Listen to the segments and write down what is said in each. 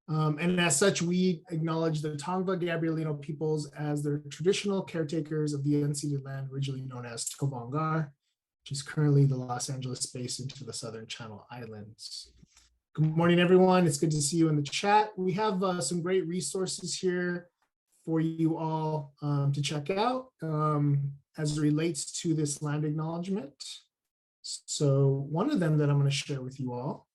And as such, we acknowledge the Tongva Gabrielino peoples as the traditional caretakers of the unceded land originally known as Tobangar, which is currently the Los Angeles space into the Southern Channel Islands. Good morning, everyone. It's good to see you in the chat. We have some great resources here for you all to check out as it relates to this land acknowledgement. So one of them that I'm going to share with you all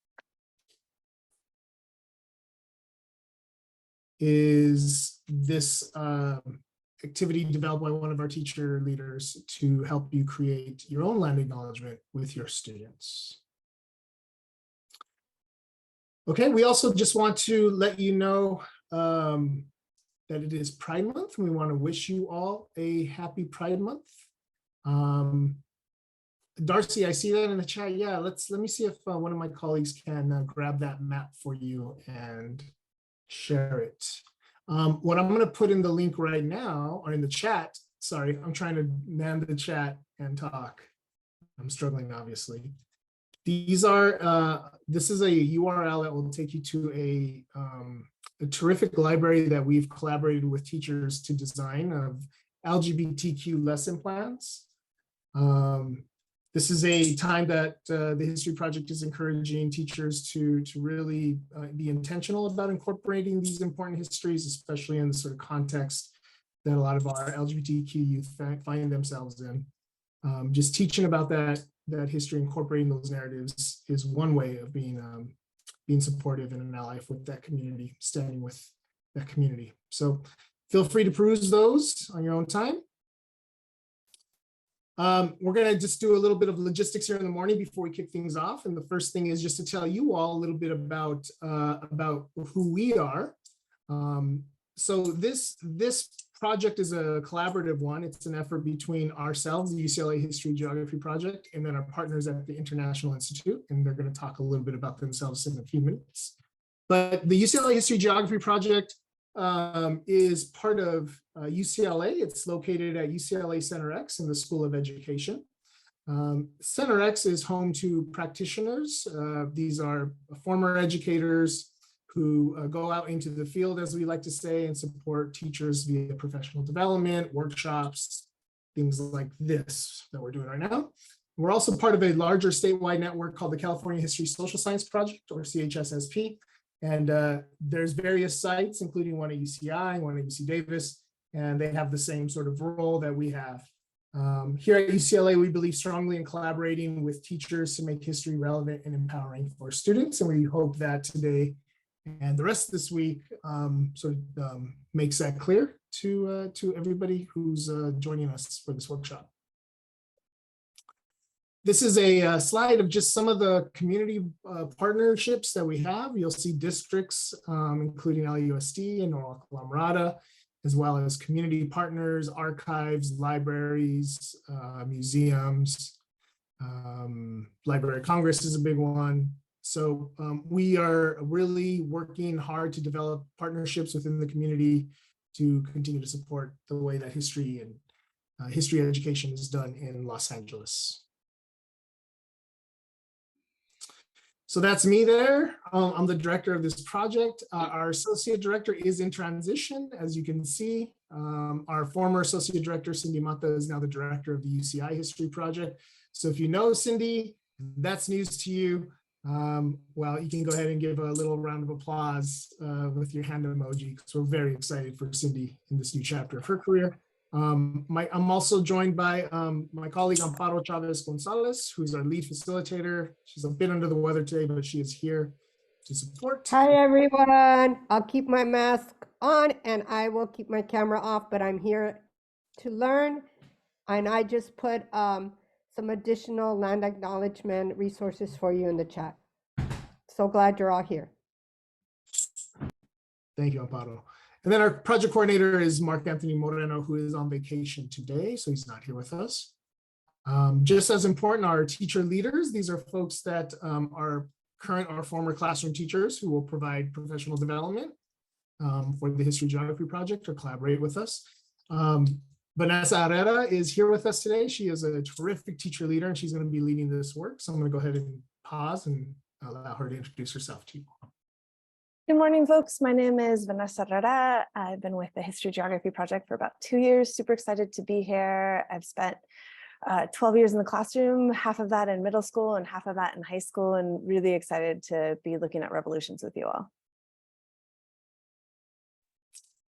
is this activity developed by one of our teacher leaders to help you create your own land acknowledgement with your students. Okay, we also just want to let you know that it is Pride Month, and we want to wish you all a happy Pride Month. Darcy, I see that in the chat. Yeah, let me see if one of my colleagues can grab that map for you and share it. What I'm going to put in the link right now, or in the chat, sorry, I'm trying to man the chat and talk. I'm struggling, obviously. These are, this is a URL that will take you to a terrific library that we've collaborated with teachers to design of LGBTQ lesson plans. This is a time that the History Project is encouraging teachers to really be intentional about incorporating these important histories, especially in the sort of context that a lot of our LGBTQ youth find themselves in. Just teaching about that history, incorporating those narratives is one way of being supportive and an ally with that community, standing with that community. So feel free to peruse those on your own time. We're going to just do a little bit of logistics here in the morning before we kick things off. And the first thing is just to tell you all a little bit about who we are. So this project is a collaborative one. It's an effort between ourselves, the UCLA History Geography Project, and then our partners at the International Institute. And they're going to talk a little bit about themselves in a few minutes. But the UCLA History Geography Project is part of UCLA. It's located at UCLA Center X in the School of Education. Center X is home to practitioners. These are former educators who go out into the field, as we like to say, and support teachers via professional development, workshops, things like this that we're doing right now. We're also part of a larger statewide network called the California History Social Science Project, or CHSSP. And there's various sites, including one at UCI, one at UC Davis, and they have the same sort of role that we have. Here at UCLA, we believe strongly in collaborating with teachers to make history relevant and empowering for students. And we hope that today and the rest of this week makes that clear to everybody who's joining us for this workshop. This is a slide of just some of the community partnerships that we have. You'll see districts, including LAUSD and Norwalk La Mirada, as well as community partners, archives, libraries, museums. Library of Congress is a big one. So we are really working hard to develop partnerships within the community to continue to support the way that history and history education is done in Los Angeles. So that's me there. I'm the director of this project. Our associate director is in transition, as you can see. Our former associate director, Cindy Mata, is now the director of the UCI History Project. So if you know Cindy, that's news to you. Well, you can go ahead and give a little round of applause with your hand emoji, because we're very excited for Cindy in this new chapter of her career. I'm also joined by my colleague Amparo Chavez Gonzalez, who's our lead facilitator. She's a bit under the weather today, but she is here to support. Hi, everyone. I'll keep my mask on and I will keep my camera off, but I'm here to learn. And I just put some additional land acknowledgement resources for you in the chat. So glad you're all here. Thank you, Amparo. And then our project coordinator is Mark Anthony Moreno, who is on vacation today, so he's not here with us. Just as important, our teacher leaders. These are folks that are current or former classroom teachers who will provide professional development for the History Geography Project or collaborate with us. Vanessa Herrera is here with us today. She is a terrific teacher leader, and she's going to be leading this work. So I'm going to go ahead and pause and allow her to introduce herself to you. Good morning, folks. My name is Vanessa Rara. I've been with the History Geography Project for about 2 years. Super excited to be here. I've spent 12 years in the classroom, half of that in middle school and half of that in high school, and really excited to be looking at revolutions with you all.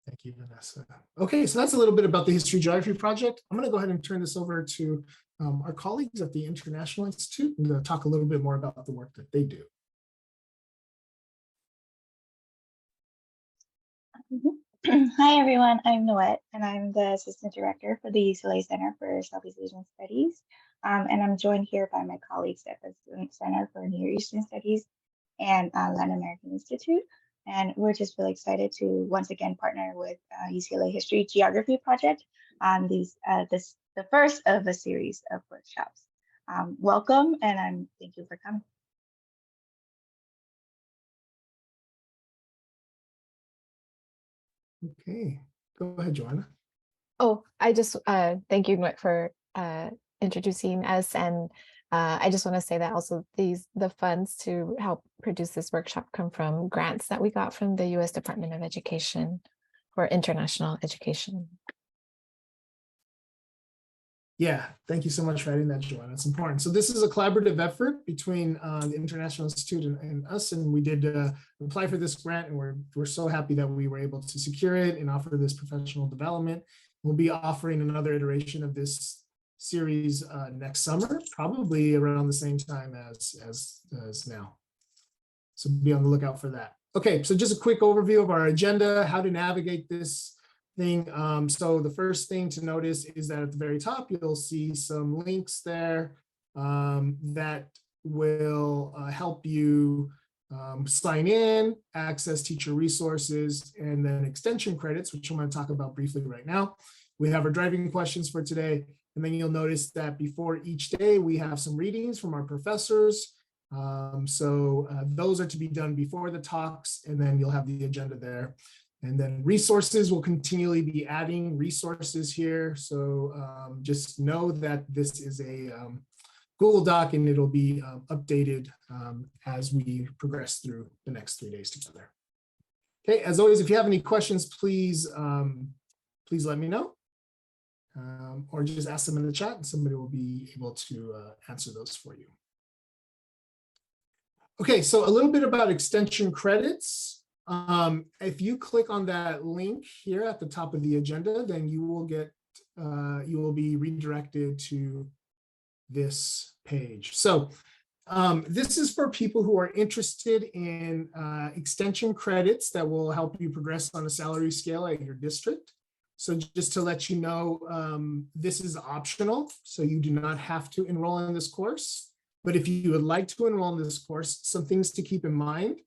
Thank you, Vanessa. Okay, so that's a little bit about the History Geography Project. I'm going to go ahead and turn this over to our colleagues at the International Institute and talk a little bit more about the work that they do. Hi, everyone. I'm Noette, and I'm the Assistant Director for the UCLA Center for Southeast Asian Studies. And I'm joined here by my colleagues at the Center for Near Eastern Studies and Latin American Institute. And we're just really excited to once again partner with UCLA History Geography Project on the first of a series of workshops. Welcome, and thank you for coming. Okay, go ahead, Joanna. Oh, I just thank you for introducing us, and I just want to say that also the funds to help produce this workshop come from grants that we got from the U.S. Department of Education for international education. Yeah, thank you so much for adding that, Joanna. It's important. So this is a collaborative effort between the International Institute and us, and we did apply for this grant, and we're so happy that we were able to secure it and offer this professional development. We'll be offering another iteration of this series next summer, probably around the same time as now. So be on the lookout for that. Okay, so just a quick overview of our agenda, how to navigate this thing. So the first thing to notice is that at the very top, you'll see some links there that will help you sign in, access teacher resources, and then extension credits, which I'm going to talk about briefly right now. We have our driving questions for today. And then you'll notice that before each day, we have some readings from our professors. Those are to be done before the talks, and then you'll have the agenda there. And then resources, will continually be adding resources here. So just know that this is a Google Doc, and it'll be updated as we progress through the next 3 days together. Okay, as always, if you have any questions, please let me know. Or just ask them in the chat and somebody will be able to answer those for you. Okay, so a little bit about extension credits. If you click on that link here at the top of the agenda, then you will be redirected to this page. So this is for people who are interested in extension credits that will help you progress on a salary scale at your district. So just to let you know, this is optional, so you do not have to enroll in this course. But if you would like to enroll in this course, some things to keep in mind.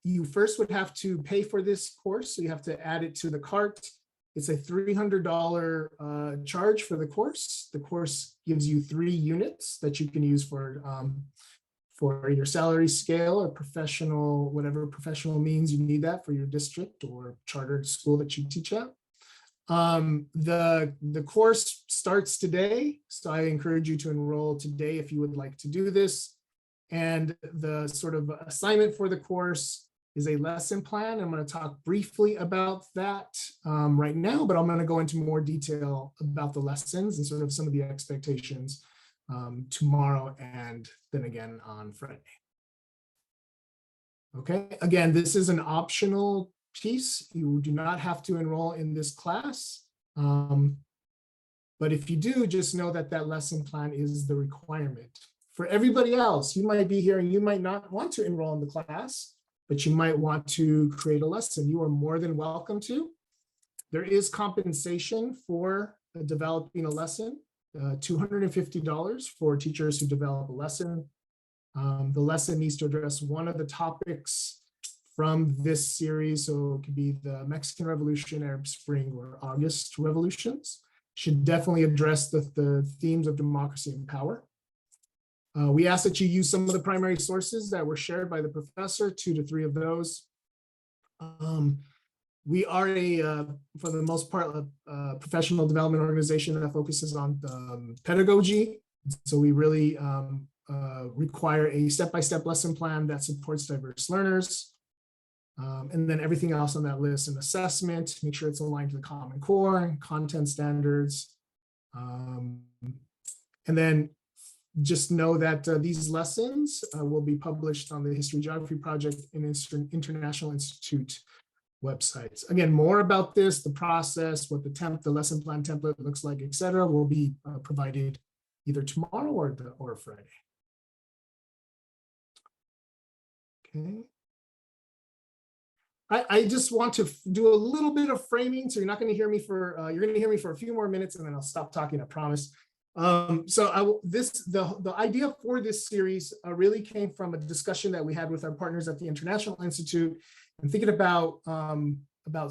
You first would have to pay for this course, so you have to add it to the cart. It's a $300 charge for the course. The course gives you 3 units that you can use for your salary scale or professional, whatever professional means you need that for your district or chartered school that you teach at. The course starts today, so I encourage you to enroll today if you would like to do this. And the sort of assignment for the course is a lesson plan. I'm going to talk briefly about that right now, but I'm going to go into more detail about the lessons and sort of some of the expectations tomorrow and then again on Friday. Okay, again, this is an optional piece. You do not have to enroll in this class. But if you do, just know that that lesson plan is the requirement. For everybody else, you might be here and you might not want to enroll in the class, but you might want to create a lesson. You are more than welcome to. There is compensation for developing a lesson, $250 for teachers who develop a lesson. The lesson needs to address one of the topics from this series. So it could be the Mexican Revolution, Arab Spring, or August revolutions. Should definitely address the themes of democracy and power. We ask that you use some of the primary sources that were shared by the professor, 2 to 3 of those. We are for the most part, a professional development organization that focuses on pedagogy. So we really require a step-by-step lesson plan that supports diverse learners. And then everything else on that list, an assessment, make sure it's aligned to the Common Core, content standards. And then just know that these lessons will be published on the History Geography Project and International Institute websites. Again, more about this, the process, what the lesson plan template looks like, etc., will be provided either tomorrow or Friday. Okay. I just want to do a little bit of framing, so you're not going to hear me for you're going to hear me for a few more minutes, and then I'll stop talking, I promise. The idea for this series really came from a discussion that we had with our partners at the International Institute, and thinking about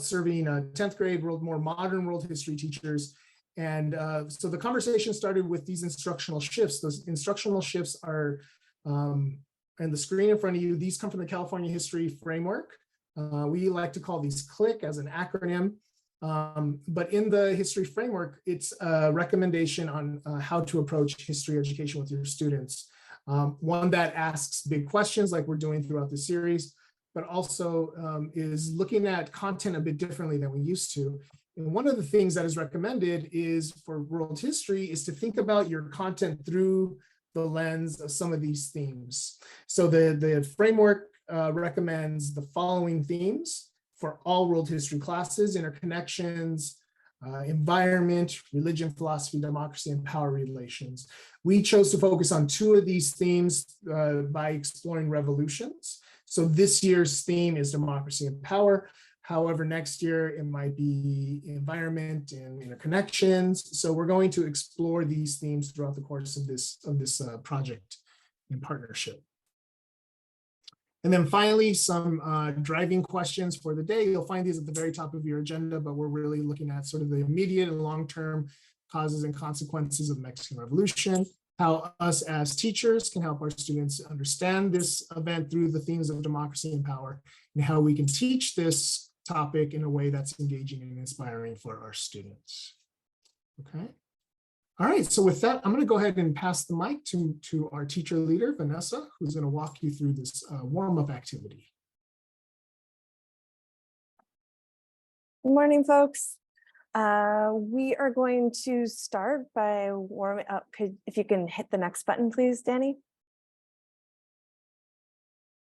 serving 10th grade more modern world history teachers. And so the conversation started with these instructional shifts. Those instructional shifts are on the screen in front of you. These come from the California History Framework. We like to call these CLIC as an acronym. But in the history framework, it's a recommendation on how to approach history education with your students. One that asks big questions like we're doing throughout the series, but also is looking at content a bit differently than we used to. And one of the things that is recommended is for world history is to think about your content through the lens of some of these themes. So the framework recommends the following themes for all world history classes: interconnections, environment, religion, philosophy, democracy, and power relations. We chose to focus on two of these themes by exploring revolutions. So this year's theme is democracy and power. However, next year it might be environment and interconnections. So we're going to explore these themes throughout the course of this project in partnership. And then finally, some driving questions for the day. You'll find these at the very top of your agenda, but we're really looking at sort of the immediate and long-term causes and consequences of the Mexican Revolution, how us as teachers can help our students understand this event through the themes of democracy and power, and how we can teach this topic in a way that's engaging and inspiring for our students. Okay. All right, so with that, I'm going to go ahead and pass the mic to our teacher leader, Vanessa, who's going to walk you through this warm-up activity. Good morning, folks. We are going to start by warming up. If you can hit the next button, please, Danny.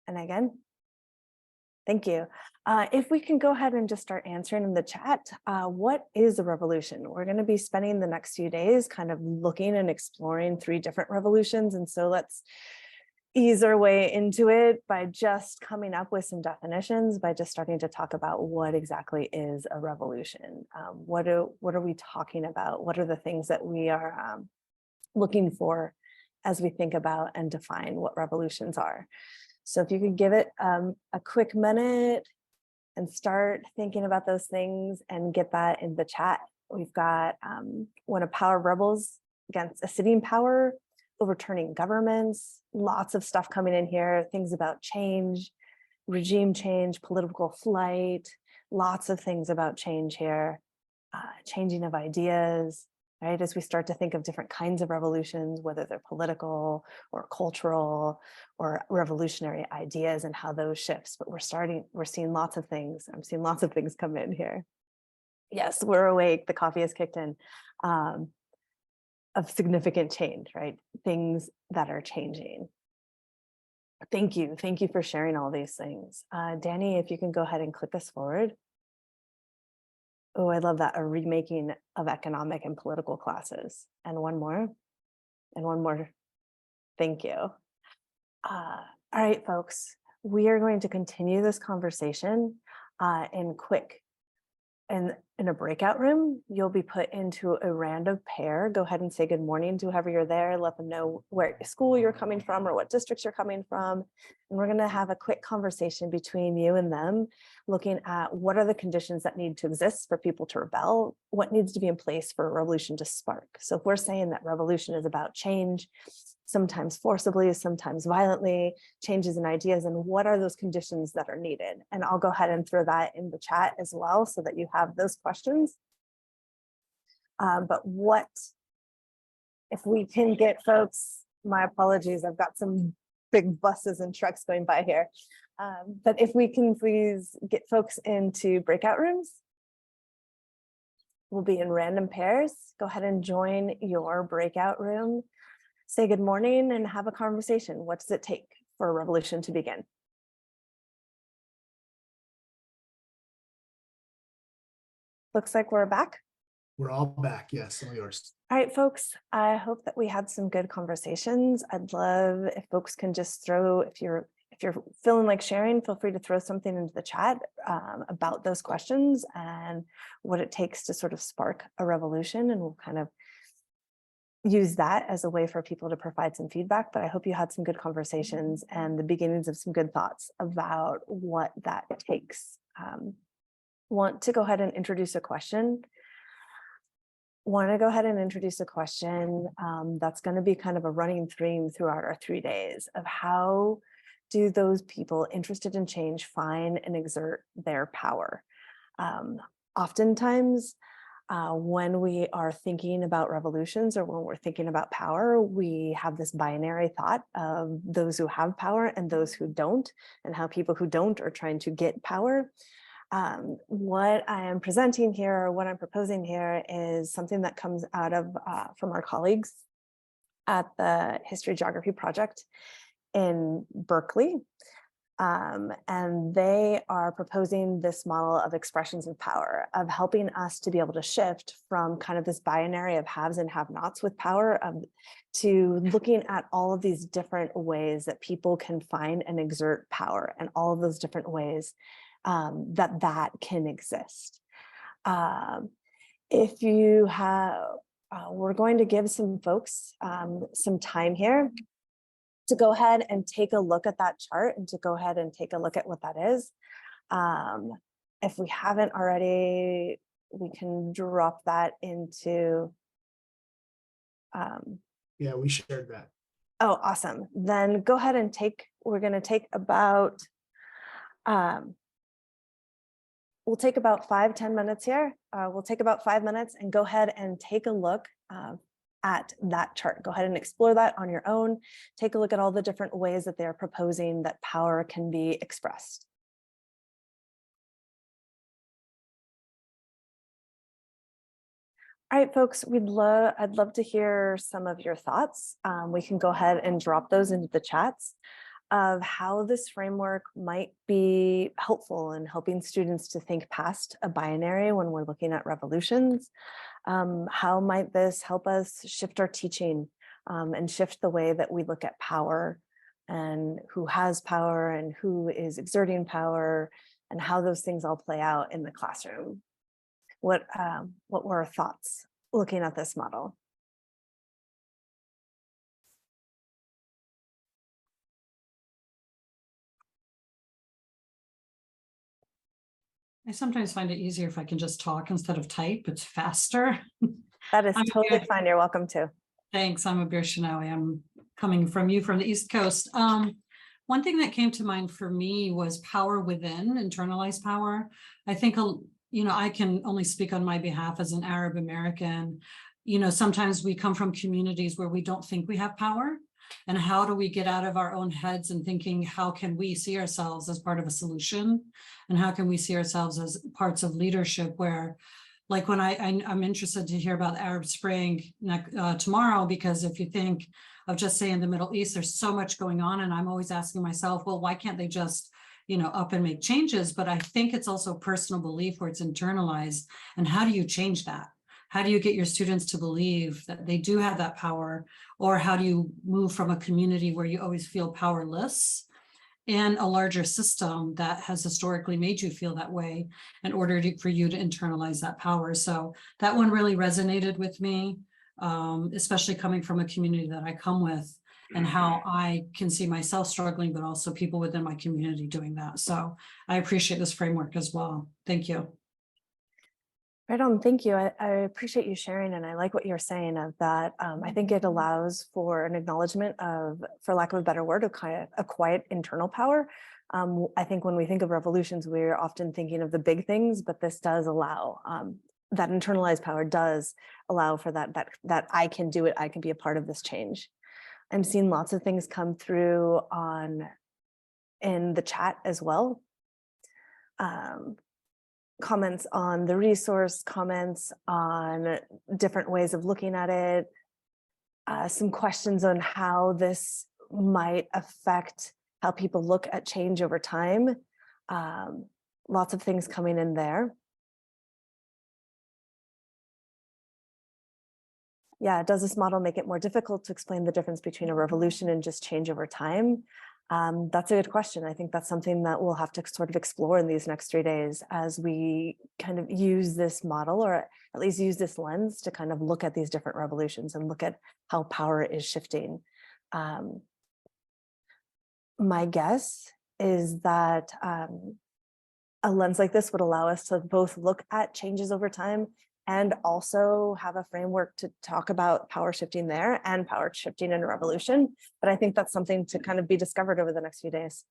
And again. Thank you. If we can go ahead and just start answering in the chat, what is a revolution? We're going to be spending the next few days kind of looking and exploring 3 different revolutions. And so let's ease our way into it by just coming up with some definitions, by just starting to talk about what exactly is a revolution. What are we talking about? What are the things that we are looking for as we think about and define what revolutions are? So if you could give it a quick minute and start thinking about those things and get that in the chat. We've got when a power rebels against a sitting power, overturning governments, lots of stuff coming in here, things about change, regime change, political flight, lots of things about change here, changing of ideas, right? As we start to think of different kinds of revolutions, whether they're political or cultural or revolutionary ideas and how those shifts, but we're seeing lots of things. I'm seeing lots of things come in here. Yes, we're awake, the coffee has kicked in, of significant change, right? Things that are changing. Thank you for sharing all these things. Danny, if you can go ahead and click us forward. Oh, I love that, a remaking of economic and political classes. And one more, and one more. Thank you. All right, folks, we are going to continue this conversation in a breakout room. You'll be put into a random pair. Go ahead and say good morning to whoever you're there. Let them know where school you're coming from or what districts you're coming from. And we're going to have a quick conversation between you and them, looking at what are the conditions that need to exist for people to rebel, what needs to be in place for a revolution to spark. So if we're saying that revolution is about change, sometimes forcibly, sometimes violently, changes in ideas, and what are those conditions that are needed? And I'll go ahead and throw that in the chat as well so that you have those questions. But what, if we can get folks, my apologies, I've got some big buses and trucks going by here. But if we can please get folks into breakout rooms. We'll be in random pairs. Go ahead and join your breakout room. Say good morning and have a conversation. What does it take for a revolution to begin? Looks like we're back. We're all back. Yes, all yours. All right, folks, I hope that we had some good conversations. I'd love if folks can just throw, if you're feeling like sharing, feel free to throw something into the chat about those questions and what it takes to sort of spark a revolution. And we'll kind of use that as a way for people to provide some feedback. But I hope you had some good conversations and the beginnings of some good thoughts about what that takes. Want to go ahead and introduce a question? That's going to be kind of a running theme throughout our 3 days of how do those people interested in change find and exert their power. Oftentimes, when we are thinking about revolutions or when we're thinking about power, we have this binary thought of those who have power and those who don't, and how people who don't are trying to get power. What I am presenting here, or what I'm proposing here, is something that comes out of from our colleagues at the History Geography Project in Berkeley. And they are proposing this model of expressions of power, of helping us to be able to shift from kind of this binary of haves and have-nots with power to looking at all of these different ways that people can find and exert power, and all of those different ways that can exist. If you have, we're going to give some folks some time here to go ahead and take a look at that chart and to go ahead and take a look at what that is. If we haven't already, we can drop that into. Yeah, we shared that. Oh, awesome. Then go ahead and we're going to take about, we'll take about 5-10 minutes here. We'll take about 5 minutes and go ahead and take a look at that chart. Go ahead and explore that on your own. Take a look at all the different ways that they're proposing that power can be expressed. All right, folks, I'd love to hear some of your thoughts. We can go ahead and drop those into the chats of how this framework might be helpful in helping students to think past a binary when we're looking at revolutions. How might this help us shift our teaching and shift the way that we look at power and who has power and who is exerting power and how those things all play out in the classroom? What were our thoughts looking at this model? I sometimes find it easier if I can just talk instead of type. It's faster. That is totally fine. You're welcome to. Thanks. I'm Abir Shinawi. I'm coming from you from the East Coast. One thing that came to mind for me was power within, internalized power. I think, I can only speak on my behalf as an Arab American. Sometimes we come from communities where we don't think we have power. And how do we get out of our own heads and thinking, how can we see ourselves as part of a solution? And how can we see ourselves as parts of leadership where, like when I'm interested to hear about the Arab Spring tomorrow, because if you think of just say in the Middle East, there's so much going on. And I'm always asking myself, well, why can't they just, up and make changes? But I think it's also personal belief where it's internalized. And how do you change that? How do you get your students to believe that they do have that power? Or how do you move from a community where you always feel powerless in a larger system that has historically made you feel that way in order for you to internalize that power? So that one really resonated with me, especially coming from a community that I come with and how I can see myself struggling, but also people within my community doing that. So I appreciate this framework as well. Thank you. Right on, thank you. I appreciate you sharing, and I like what you're saying of that. I think it allows for an acknowledgement of, for lack of a better word, of kind of a quiet internal power. I think when we think of revolutions, we're often thinking of the big things, but this does allow, that internalized power does allow for that I can do it, I can be a part of this change. I'm seeing lots of things come through on in the chat as well. Comments on the resource, comments on different ways of looking at it, some questions on how this might affect how people look at change over time. Lots of things coming in there. Yeah, does this model make it more difficult to explain the difference between a revolution and just change over time? That's a good question. I think that's something that we'll have to sort of explore in these next 3 days as we kind of use this model, or at least use this lens to kind of look at these different revolutions and look at how power is shifting. My guess is that a lens like this would allow us to both look at changes over time and also have a framework to talk about power shifting there and power shifting in a revolution. But I think that's something to kind of be discovered over the next few days.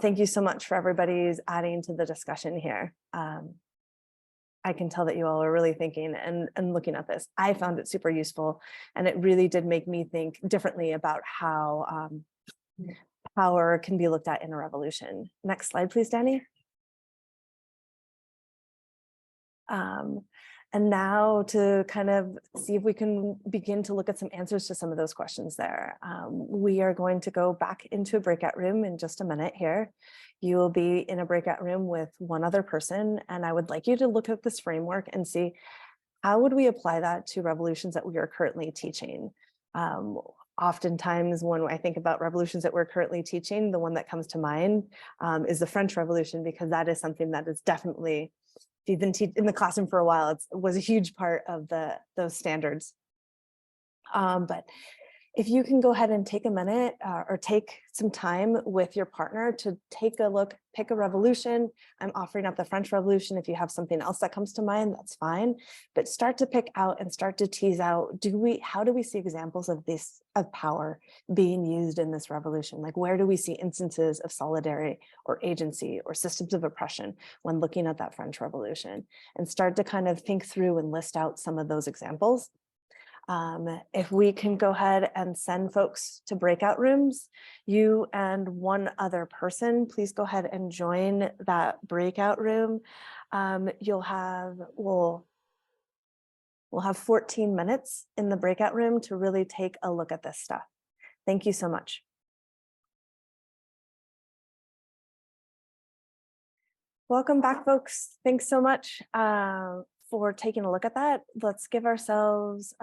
Thank you so much for everybody's adding to the discussion here. I can tell that you all are really thinking and looking at this. I found it super useful, and it really did make me think differently about how power can be looked at in a revolution. Next slide, please, Danny. And now to kind of see if we can begin to look at some answers to some of those questions there. We are going to go back into a breakout room in just a minute here. You will be in a breakout room with one other person, and I would like you to look at this framework and see how would we apply that to revolutions that we are currently teaching. Oftentimes when I think about revolutions that we're currently teaching, the one that comes to mind is the French Revolution, because that is something that is definitely, if you've been in the classroom for a while, it was a huge part of those standards. But if you can go ahead and take a minute or take some time with your partner to take a look, pick a revolution. I'm offering up the French Revolution. If you have something else that comes to mind, that's fine. But start to pick out and start to tease out, how do we see examples of power being used in this revolution? Like, where do we see instances of solidarity or agency or systems of oppression when looking at that French Revolution? And start to kind of think through and list out some of those examples. If we can go ahead and send folks to breakout rooms, you and one other person, please go ahead and join that breakout room. We'll have 14 minutes in the breakout room to really take a look at this stuff. Thank you so much. Welcome back, folks. Thanks so much for taking a look at that. Let's give ourselves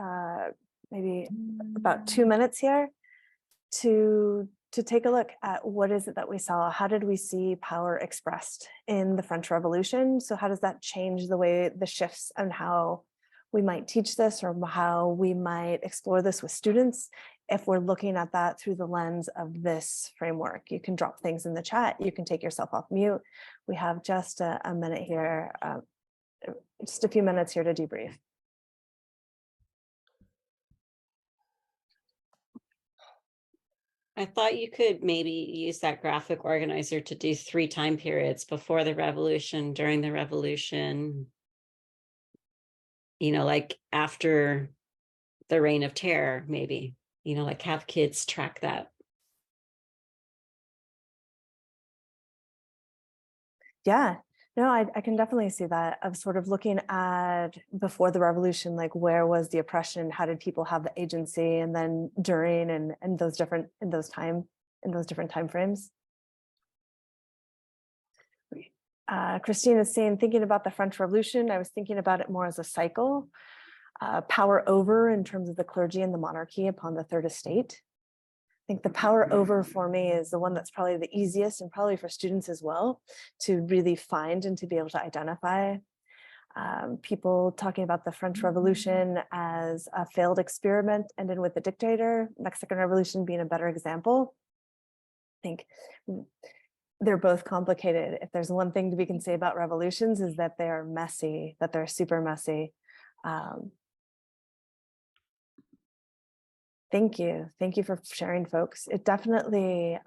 maybe about 2 minutes here to take a look at what is it that we saw. How did we see power expressed in the French Revolution? So how does that change the shifts and how we might teach this, or how we might explore this with students if we're looking at that through the lens of this framework? You can drop things in the chat. You can take yourself off mute. We have just a minute here, just a few minutes here to debrief. I thought you could maybe use that graphic organizer to do 3 time periods: before the revolution, during the revolution, like after the reign of terror, maybe, like have kids track that. Yeah, no, I can definitely see that, of sort of looking at before the revolution, like where was the oppression, how did people have the agency, and then during and those different in those different time frames. Christine is saying, thinking about the French Revolution, I was thinking about it more as a cycle. Power over in terms of the clergy and the monarchy upon the third estate. I think the power over for me is the one that's probably the easiest, and probably for students as well, to really find and to be able to identify. People talking about the French Revolution as a failed experiment ended with a dictator, Mexican Revolution being a better example. I think they're both complicated. If there's one thing we can say about revolutions, is that they are messy, that they're super messy. Thank you. Thank you for sharing, folks. It definitely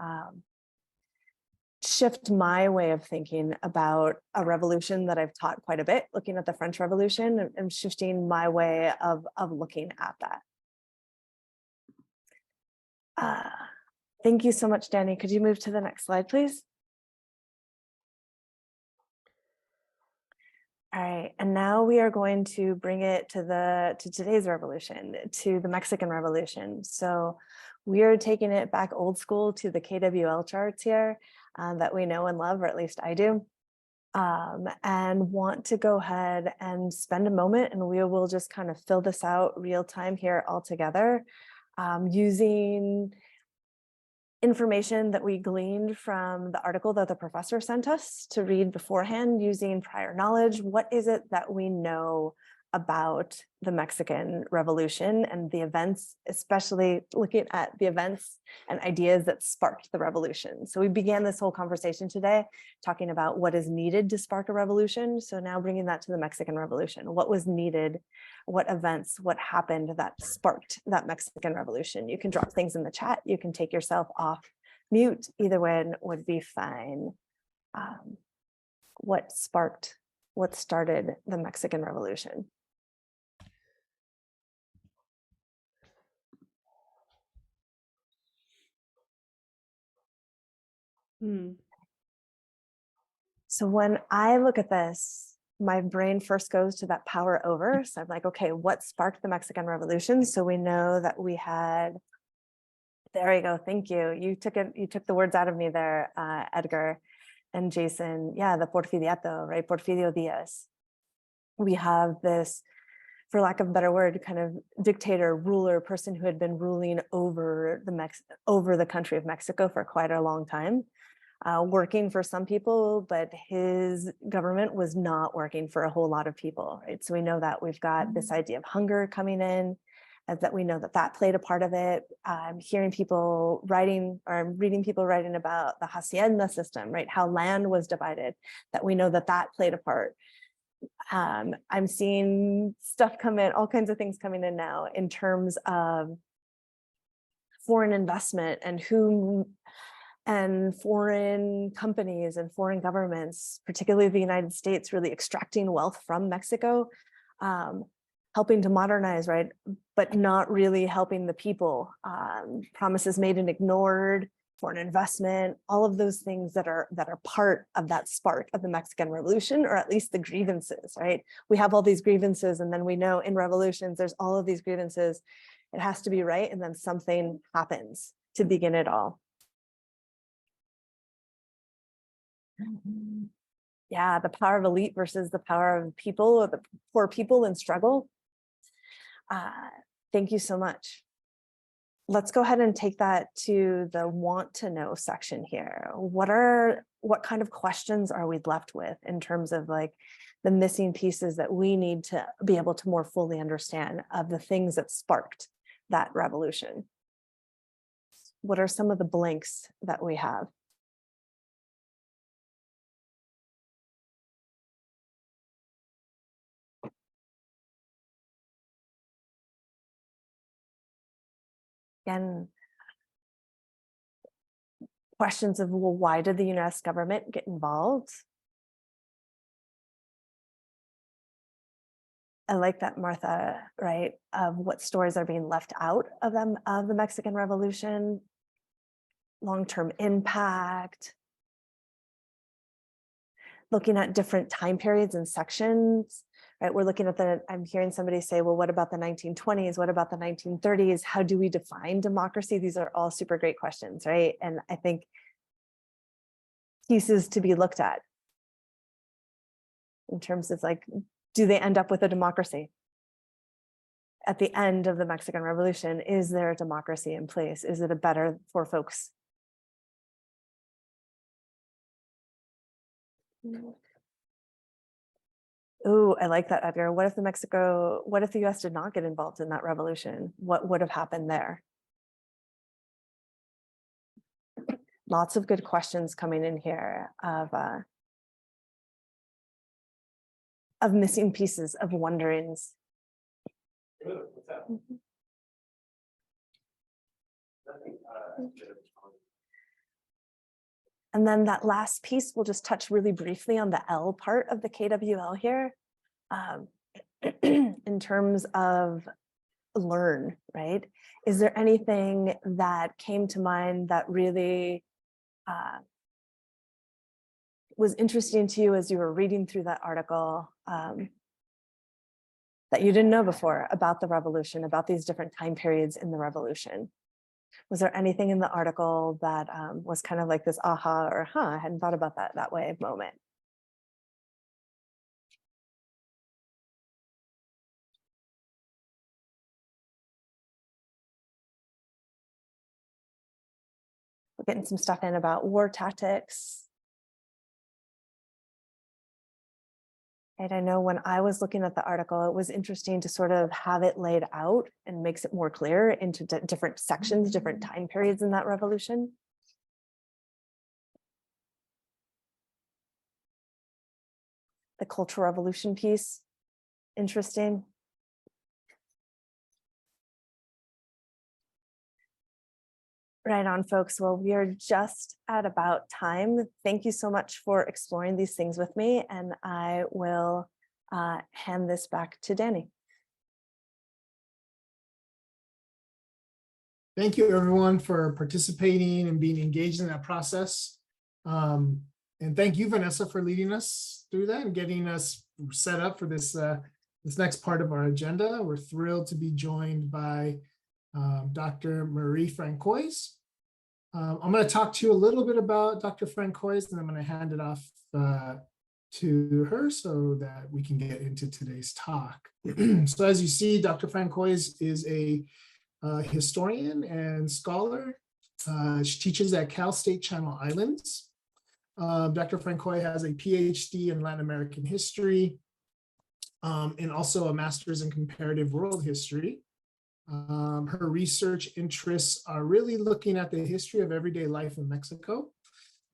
shifted my way of thinking about a revolution that I've taught quite a bit, looking at the French Revolution, and shifting my way of looking at that. Thank you so much, Danny. Could you move to the next slide, please? All right, and now we are going to bring it to today's revolution, to the Mexican Revolution. So we are taking it back old school to the KWL charts here that we know and love, or at least I do, and want to go ahead and spend a moment, and we will just kind of fill this out real time here all together, using information that we gleaned from the article that the professor sent us to read beforehand, using prior knowledge. What is it that we know about the Mexican Revolution and the events, especially looking at the events and ideas that sparked the revolution? So we began this whole conversation today talking about what is needed to spark a revolution. So now bringing that to the Mexican Revolution. What was needed? What events, what happened that sparked that Mexican Revolution? You can drop things in the chat. You can take yourself off mute. Either one would be fine. What started the Mexican Revolution? So when I look at this, my brain first goes to that power over. So I'm like, okay, what sparked the Mexican Revolution? So we know that we had, there you go, thank you. You took the words out of me there, Edgar and Jason. Yeah, the Porfiriato, right? Porfirio Diaz. We have this, for lack of a better word, kind of dictator, ruler, person who had been ruling over the country of Mexico for quite a long time. Working for some people, but his government was not working for a whole lot of people, right? So we know that we've got this idea of hunger coming in, as that we know that played a part of it. I'm hearing people writing, or I'm reading people writing about the hacienda system, right? How land was divided, that we know that played a part. I'm seeing stuff come in, all kinds of things coming in now in terms of foreign investment and foreign companies and foreign governments, particularly the United States, really extracting wealth from Mexico, helping to modernize, right? But not really helping the people. Promises made and ignored, foreign investment, all of those things that are part of that spark of the Mexican Revolution, or at least the grievances, right? We have all these grievances, and then we know in revolutions, there's all of these grievances. It has to be right, and then something happens to begin it all. Yeah, the power of elite versus the power of people, or the poor people in struggle. Thank you so much. Let's go ahead and take that to the want to know section here. What kind of questions are we left with in terms of like the missing pieces that we need to be able to more fully understand of the things that sparked that revolution? What are some of the blanks that we have? Again, questions of, well, why did the US government get involved? I like that, Martha, right? Of what stories are being left out of the Mexican Revolution, long-term impact, looking at different time periods and sections, right? We're looking at I'm hearing somebody say, well, what about the 1920s? What about the 1930s? How do we define democracy? These are all super great questions, right? And I think pieces to be looked at in terms of like, do they end up with a democracy? At the end of the Mexican Revolution, is there a democracy in place? Is it a better for folks? Oh, I like that, Edgar. What if the US did not get involved in that revolution? What would have happened there? Lots of good questions coming in here of missing pieces, of wonderings. And then that last piece, we'll just touch really briefly on the L part of the KWL here, in terms of learn, right? Is there anything that came to mind that really was interesting to you as you were reading through that article, that you didn't know before about the revolution, about these different time periods in the revolution? Was there anything in the article that was kind of like this aha or I hadn't thought about that way moment? We're getting some stuff in about war tactics. And I know when I was looking at the article, it was interesting to sort of have it laid out and makes it more clear into different sections, different time periods in that revolution. The Cultural Revolution piece, interesting. Right on, folks. Well, we are just at about time. Thank you so much for exploring these things with me, and I will hand this back to Danny. Thank you, everyone, for participating and being engaged in that process. And thank you, Vanessa, for leading us through that and getting us set up for this next part of our agenda. We're thrilled to be joined by Dr. Marie Francois. I'm going to talk to you a little bit about Dr. Francois, and I'm going to hand it off to her so that we can get into today's talk. So as you see, Dr. Francois is a historian and scholar. She teaches at Cal State Channel Islands. Dr. Francois has a PhD in Latin American history and also a master's in comparative world history. Her research interests are really looking at the history of everyday life in Mexico.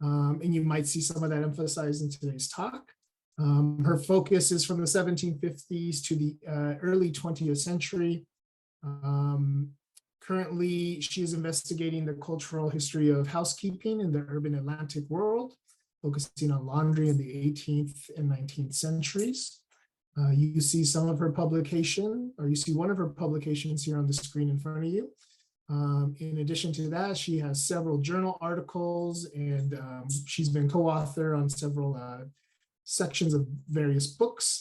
And you might see some of that emphasized in today's talk. Her focus is from the 1750s to the early 20th century. Currently, she is investigating the cultural history of housekeeping in the urban Atlantic world, focusing on laundry in the 18th and 19th centuries. You see some of her publication, or you see one of her publications here on the screen in front of you. In addition to that, she has several journal articles, and she's been co-author on several sections of various books,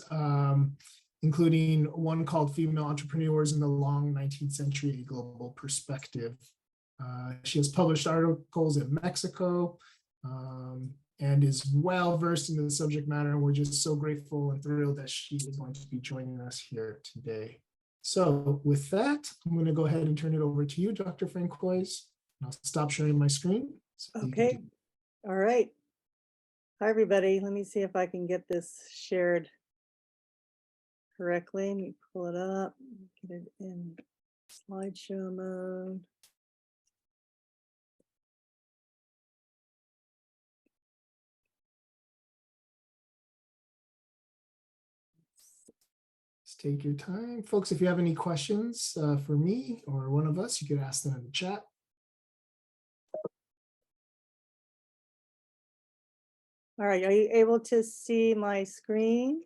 including one called Female Entrepreneurs in the Long 19th Century, A Global Perspective. She has published articles in Mexico and is well versed in the subject matter. And we're just so grateful and thrilled that she is going to be joining us here today. So with that, I'm going to go ahead and turn it over to you, Dr. Francois. I'll stop sharing my screen. So okay. All right. Hi, everybody. Let me see if I can get this shared correctly. Let me pull it up, get it in slideshow mode. Just take your time. Folks, if you have any questions for me or one of us, you could ask them in the chat. All right, are you able to see my screen?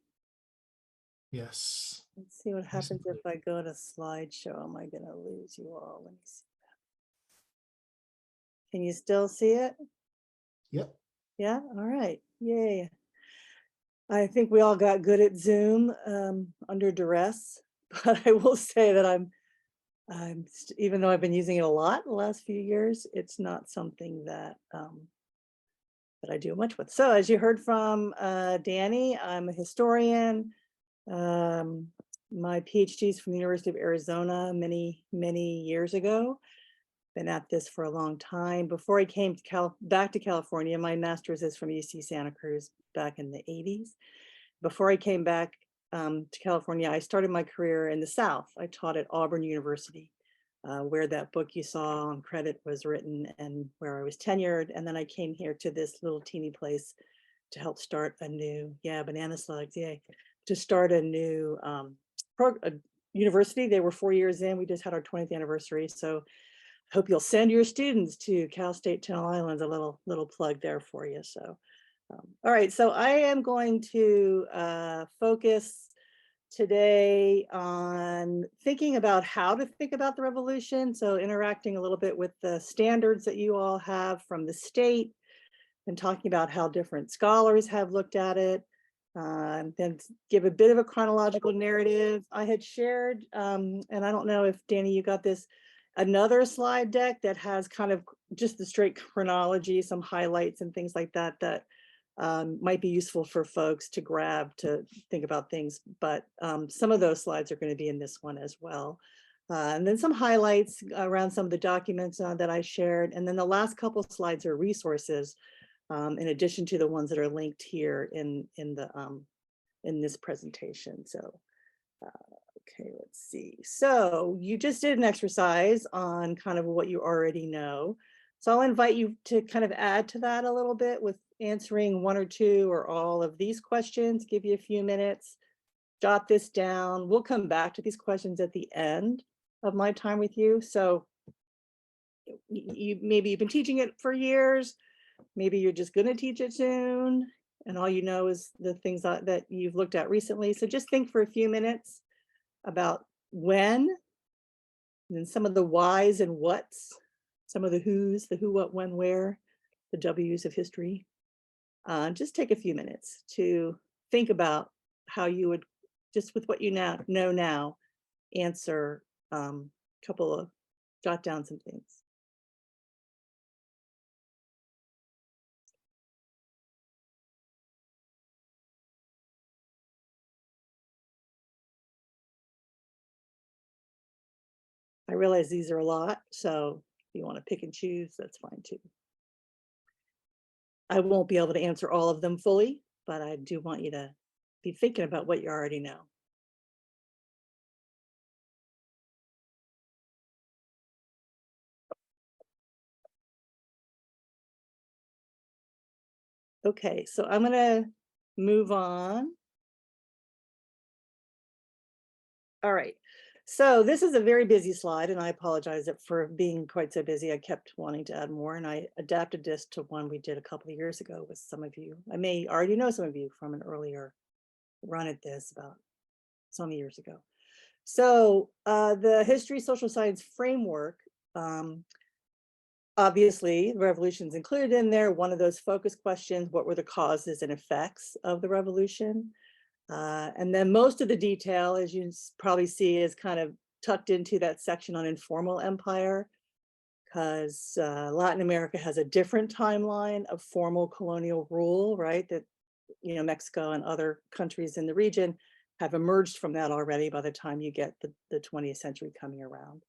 Yes. Let's see what happens if I go to slideshow. Am I going to lose you all? Let me see. Can you still see it? Yep. Yeah, all right. Yay. I think we all got good at Zoom under duress, but I will say that even though I've been using it a lot the last few years, it's not something that that I do much with. So as you heard from Danny, I'm a historian. My PhD is from the University of Arizona many years ago. Been at this for a long time. Before I came to back to California, my master's is from UC Santa Cruz back in the 80s. Before I came back to California, I started my career in the South. I taught at Auburn University, where that book you saw on credit was written and where I was tenured. And then I came here to this little teeny place to help start a new, banana slugs, yay, to start a new university. They were 4 years in. We just had our 20th anniversary. So hope you'll send your students to Cal State Channel Islands. A little plug there for you. So, all right. So I am going to focus today on thinking about how to think about the revolution. So interacting a little bit with the standards that you all have from the state and talking about how different scholars have looked at it. Then give a bit of a chronological narrative. I had shared, and I don't know if Danny, you got this, another slide deck that has kind of just the straight chronology, some highlights and things like that, that might be useful for folks to grab to think about things. But some of those slides are going to be in this one as well. And then some highlights around some of the documents that I shared. And then the last couple of slides are resources, in addition to the ones that are linked here in this presentation. So, okay, let's see. So you just did an exercise on kind of what you already know. So I'll invite you to kind of add to that a little bit with answering one or two or all of these questions. Give you a few minutes, jot this down. We'll come back to these questions at the end of my time with you. So maybe you've been teaching it for years. Maybe you're just going to teach it soon, and all you know is the things that you've looked at recently. So just think for a few minutes about when, and then some of the whys and whats, some of the who's, the who, what, when, where, the W's of history. Just take a few minutes to think about how you would, just with what you know now, answer jot down some things. I realize these are a lot, so if you want to pick and choose, that's fine too. I won't be able to answer all of them fully, but I do want you to be thinking about what you already know. Okay, so I'm gonna move on. All right, so this is a very busy slide, and I apologize for being quite so busy. I kept wanting to add more, and I adapted this to one we did a couple of years ago with some of you. I may already know some of you from an earlier run at this about some years ago. So the history social science framework, obviously the revolution's included in there. One of those focus questions, what were the causes and effects of the revolution? And then most of the detail, as you probably see, is kind of tucked into that section on informal empire, because Latin America has a different timeline of formal colonial rule, right? That, you know, Mexico and other countries in the region have emerged from that already by the time you get the 20th century coming around.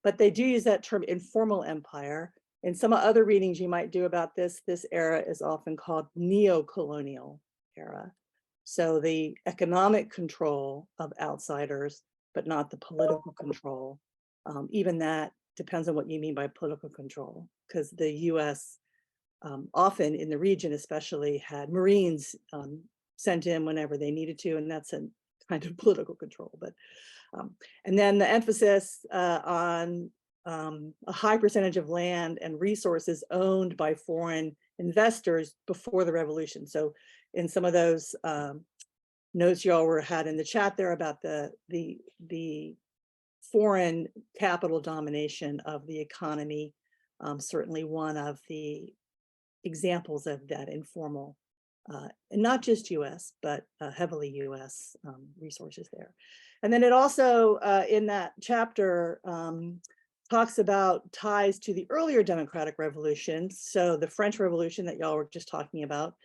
But they do use that term informal empire. In some other readings you might do about this era is often called neo-colonial era. So the economic control of outsiders, but not the political control. Even that depends on what you mean by political control, because the US often in the region especially had Marines sent in whenever they needed to, and that's a kind of political control. But and then the emphasis on a high percentage of land and resources owned by foreign investors before the revolution. So in some of those notes y'all had in the chat there about the foreign capital domination of the economy, certainly one of the examples of that informal, and not just US, but heavily US resources there. And then it also, in that chapter, talks about ties to the earlier democratic revolutions. So the French Revolution that y'all were just talking about,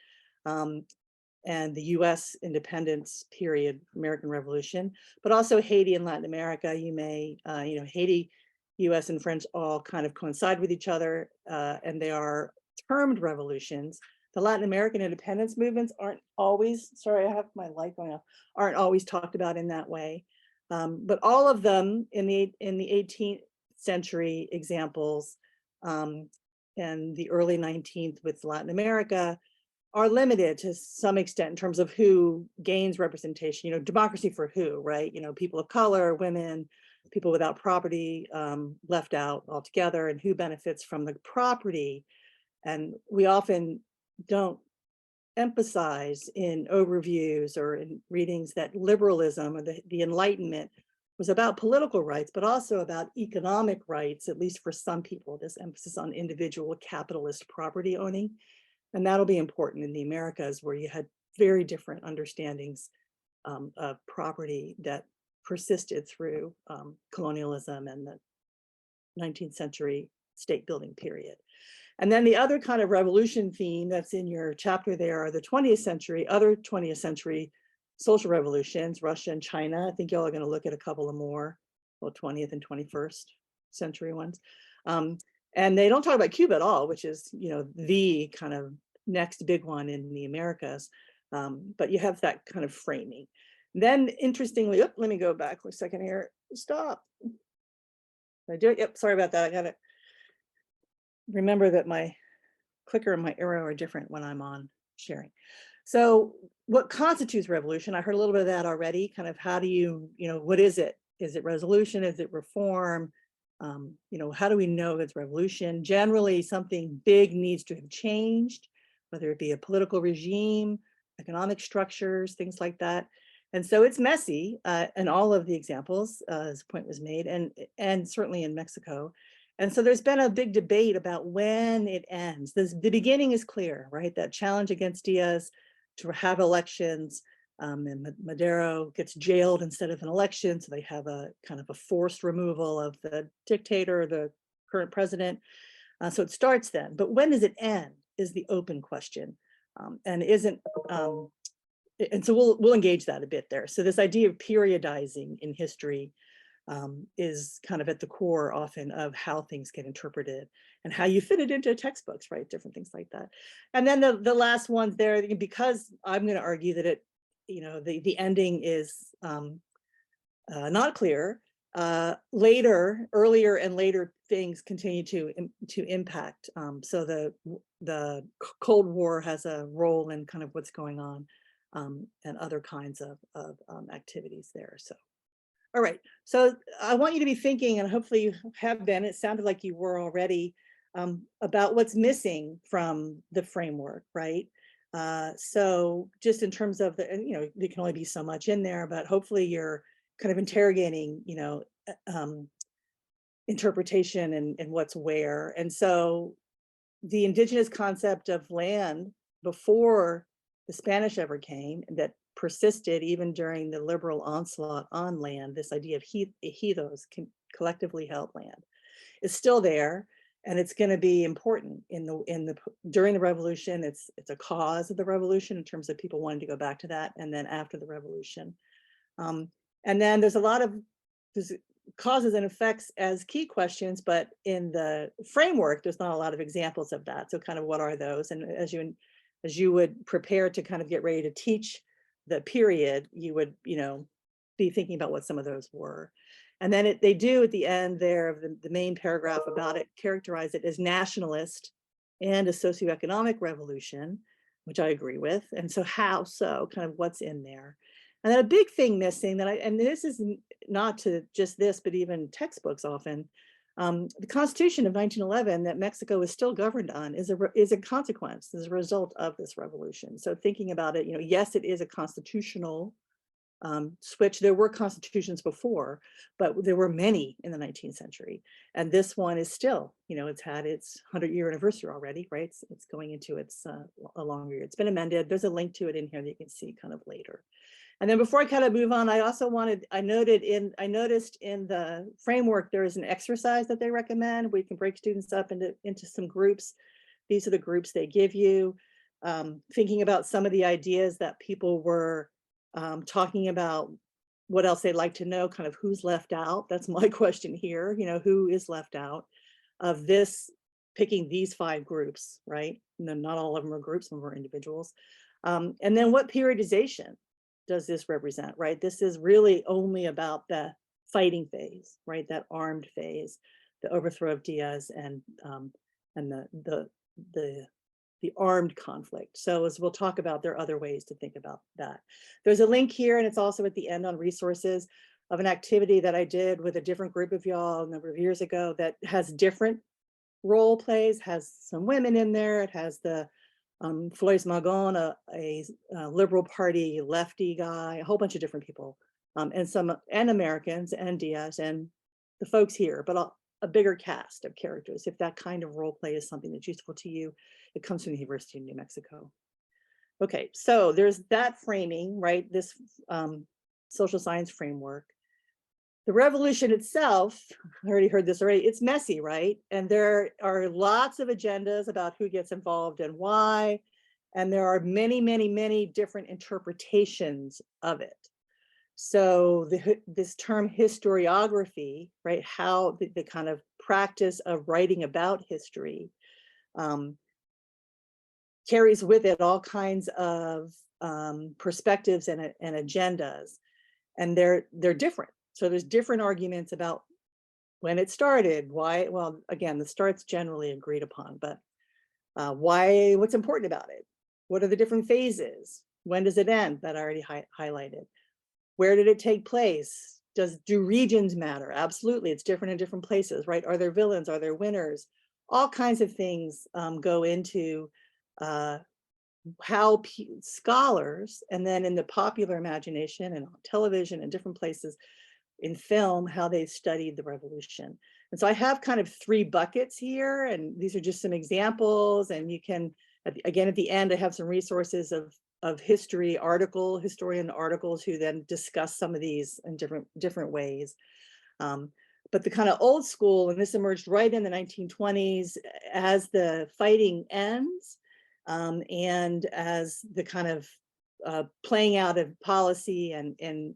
and the US independence period, American Revolution, but also Haiti and Latin America. You may, you know, Haiti, US and French all kind of coincide with each other, and they are termed revolutions. The Latin American independence movements aren't always, sorry, I have my light going off, aren't always talked about in that way. But all of them in the 18th century examples, and the early 19th with Latin America, are limited to some extent in terms of who gains representation, you know, democracy for who, right? You know, people of color, women, people without property left out altogether, and who benefits from the property. And we often don't emphasize in overviews or in readings that liberalism or the Enlightenment was about political rights, but also about economic rights, at least for some people, this emphasis on individual capitalist property owning. And that'll be important in the Americas, where you had very different understandings of property that persisted through colonialism and the 19th century state building period. And then the other kind of revolution theme that's in your chapter there are the 20th century, other 20th century social revolutions, Russia and China. I think y'all are going to look at a couple of more, well, 20th and 21st century ones. And they don't talk about Cuba at all, which is, you know, the kind of next big one in the Americas. But you have that kind of framing. Then interestingly, let me go back for a second here. Stop. Did I do it? Yep, sorry about that. I got it. Remember that my clicker and my arrow are different when I'm on sharing. So what constitutes revolution? I heard a little bit of that already. Kind of how do you know, what is it? Is it resolution? Is it reform? You know, how do we know it's revolution? Generally, something big needs to have changed, whether it be a political regime, economic structures, things like that. And so it's messy in all of the examples, as the point was made, and certainly in Mexico. And so there's been a big debate about when it ends. The beginning is clear, right? That challenge against Diaz to have elections, and Madero gets jailed instead of an election. So they have a kind of a forced removal of the dictator, the current president. So it starts then, but when does it end is the open question. And so we'll engage that a bit there. So this idea of periodizing in history is kind of at the core often of how things get interpreted and how you fit it into textbooks, right? Different things like that. And then the last ones there, because I'm going to argue that it, you know, the ending is not clear. Earlier and later things continue to impact. So the Cold War has a role in kind of what's going on, and other kinds of activities there. So, all right. So I want you to be thinking, and hopefully you have been, it sounded like you were already, about what's missing from the framework, right? So just in terms of the, you know, there can only be so much in there, but hopefully you're kind of interrogating, you know, interpretation and what's where. And so the indigenous concept of land before the Spanish ever came, that persisted even during the liberal onslaught on land, this idea of ejidos, collectively held land, is still there, and it's going to be important during the revolution. It's a cause of the revolution in terms of people wanting to go back to that, and then after the revolution. And then there's causes and effects as key questions, but in the framework, there's not a lot of examples of that. So kind of what are those? And as you would prepare to kind of get ready to teach the period, you would, you know, be thinking about what some of those were. And then they do at the end there of the main paragraph about it, characterize it as nationalist and a socioeconomic revolution, which I agree with. And so how so, kind of what's in there. And then a big thing missing and this is not to just this, but even textbooks often, the Constitution of 1911 that Mexico is still governed on is a consequence, as a result of this revolution. So thinking about it, you know, yes, it is a constitutional switch. There were constitutions before, but there were many in the 19th century. And this one is still, you know, it's had its 100-year anniversary already, right? It's going into its a longer year. It's been amended. There's a link to it in here that you can see kind of later. And then before I kind of move on, I noticed in the framework, there is an exercise that they recommend where you can break students up into some groups. These are the groups they give you, thinking about some of the ideas that people were talking about, what else they'd like to know, kind of who's left out. That's my question here, you know, who is left out of this, picking these 5 groups, right? And then not all of them are groups, some are individuals. And then what periodization does this represent, right? This is really only about the fighting phase, right? That armed phase, the overthrow of Diaz and the armed conflict. So as we'll talk about, there are other ways to think about that. There's a link here, and it's also at the end on resources, of an activity that I did with a different group of y'all a number of years ago that has different role plays, has some women in there. It has the Floris Magon, a Liberal Party lefty guy, a whole bunch of different people, and Americans and Diaz and the folks here, but a bigger cast of characters. If that kind of role play is something that's useful to you, it comes from the University of New Mexico. Okay, so there's that framing, right? This social science framework. The revolution itself, I already heard this already, it's messy, right? And there are lots of agendas about who gets involved and why. And there are many, many, many different interpretations of it. So this term historiography, right? How the kind of practice of writing about history carries with it all kinds of perspectives and agendas. And they're different. So there's different arguments about when it started, why, well, again, the start's generally agreed upon, but why, what's important about it? What are the different phases? When does it end? That I already highlighted. Where did it take place? Do regions matter? Absolutely, it's different in different places, right? Are there villains? Are there winners? All kinds of things go into how scholars, and then in the popular imagination and on television and different places, in film, how they've studied the revolution. And so I have kind of 3 buckets here, and these are just some examples. And you can, again, at the end, I have some resources of historian articles who then discuss some of these in different ways. But the kind of old school, and this emerged right in the 1920s as the fighting ends, and as the kind of playing out of policy and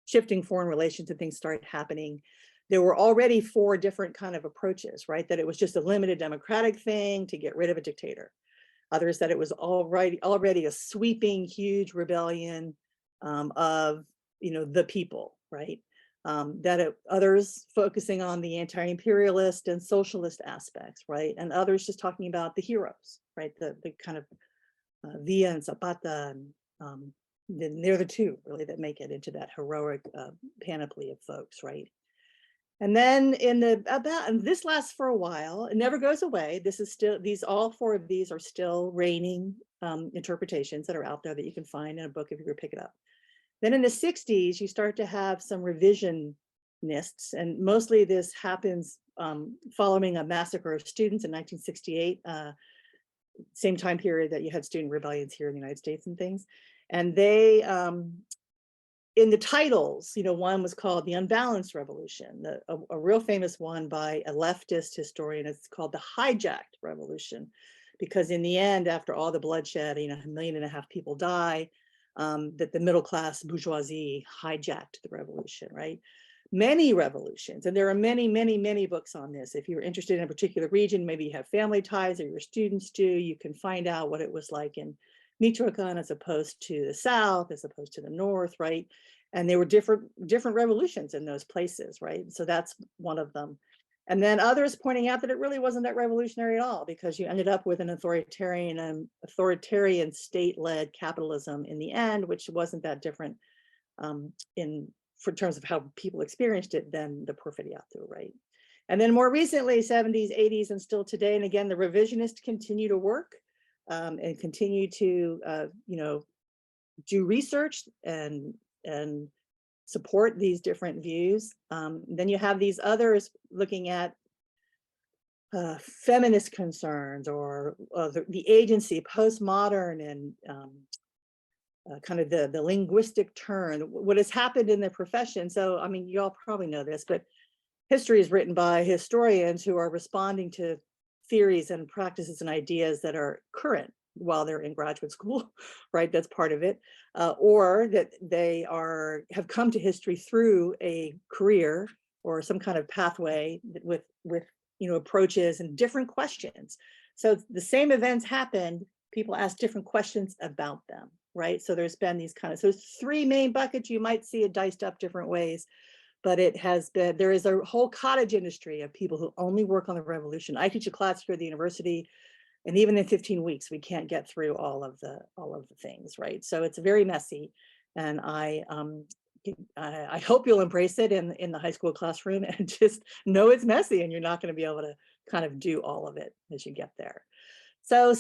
shifting foreign relations and things started happening. There were already 4 different kind of approaches, right? That it was just a limited democratic thing to get rid of a dictator. Others that it was already a sweeping, huge rebellion of, the people, right? Others focusing on the anti-imperialist and socialist aspects, right? And others just talking about the heroes, right? The kind of Villa and Zapata, and they're the 2 really that make it into that heroic panoply of folks, right? And then and this lasts for a while. It never goes away. This is still, all 4 of these are still reigning interpretations that are out there that you can find in a book if you were to pick it up. Then in the 60s, you start to have some revisionists, and mostly this happens following a massacre of students in 1968, same time period that you had student rebellions here in the United States and things. And they, in the titles, one was called The Unbalanced Revolution, a real famous one by a leftist historian. It's called The Hijacked Revolution, because in the end, after all the bloodshed, 1.5 million people die, that the middle class bourgeoisie hijacked the revolution, right? Many revolutions, and there are many, many, many books on this. If you're interested in a particular region, maybe you have family ties or your students do, you can find out what it was like in Michoacan as opposed to the South, as opposed to the North, right? And there were different revolutions in those places, right? So that's one of them. And then others pointing out that it really wasn't that revolutionary at all, because you ended up with an authoritarian state-led capitalism in the end, which wasn't that different for terms of how people experienced it than the porfiriato, right? And then more recently, 70s, 80s, and still today, and again, the revisionists continue to work and continue to, do research and support these different views. Then you have these others looking at feminist concerns or the agency, postmodern, and kind of the linguistic turn, what has happened in the profession. So, I mean, you all probably know this, but history is written by historians who are responding to theories and practices and ideas that are current while they're in graduate school, right? That's part of it. Or that they have come to history through a career or some kind of pathway with approaches and different questions. So the same events happened, people ask different questions about them, right? So there's been these so 3 main buckets. You might see it diced up different ways, but there is a whole cottage industry of people who only work on the revolution. I teach a class here at the university, and even in 15 weeks, we can't get through all of the things, right? So it's very messy. And I I hope you'll embrace it in the high school classroom, and just know it's messy and you're not going to be able to kind of do all of it as you get there. So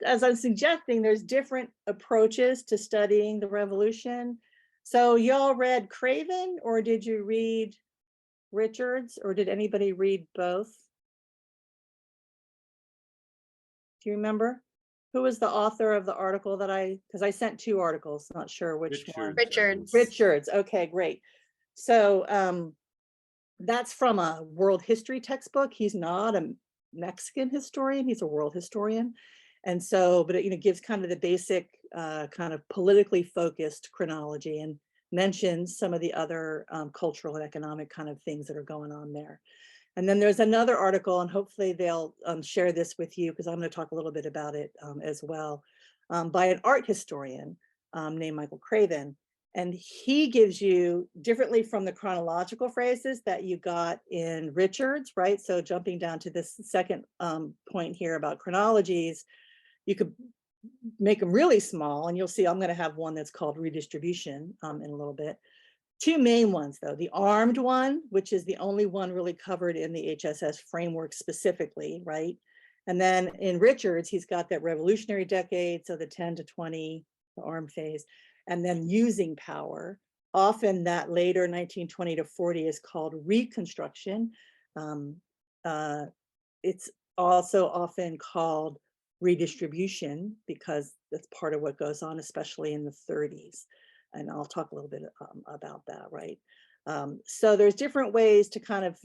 as I'm suggesting, there's different approaches to studying the revolution. So y'all read Craven, or did you read Richards, or did anybody read both? Do you remember? Who was the author of the article that because I sent 2 articles, not sure which one. Richards. Richards, okay, great. So that's from a world history textbook. He's not a Mexican historian, he's a world historian. And so, but it gives kind of the basic kind of politically focused chronology, and mentions some of the other cultural and economic kind of things that are going on there. And then there's another article, and hopefully they'll share this with you, because I'm going to talk a little bit about it as well, by an art historian named Michael Craven. And he gives you, differently from the chronological phrases that you got in Richards, right? So jumping down to this second point here about chronologies, you could make them really small, and you'll see I'm going to have one that's called redistribution in a little bit. 2 main ones though, the armed one, which is the only one really covered in the HSS framework specifically, right? And then in Richards, he's got that revolutionary decade, so the 10 to 20, the armed phase, and then using power. Often that later 1920 to 40 is called reconstruction. It's also often called redistribution, because that's part of what goes on, especially in the 30s. And I'll talk a little bit about that, right? So there's different ways to kind of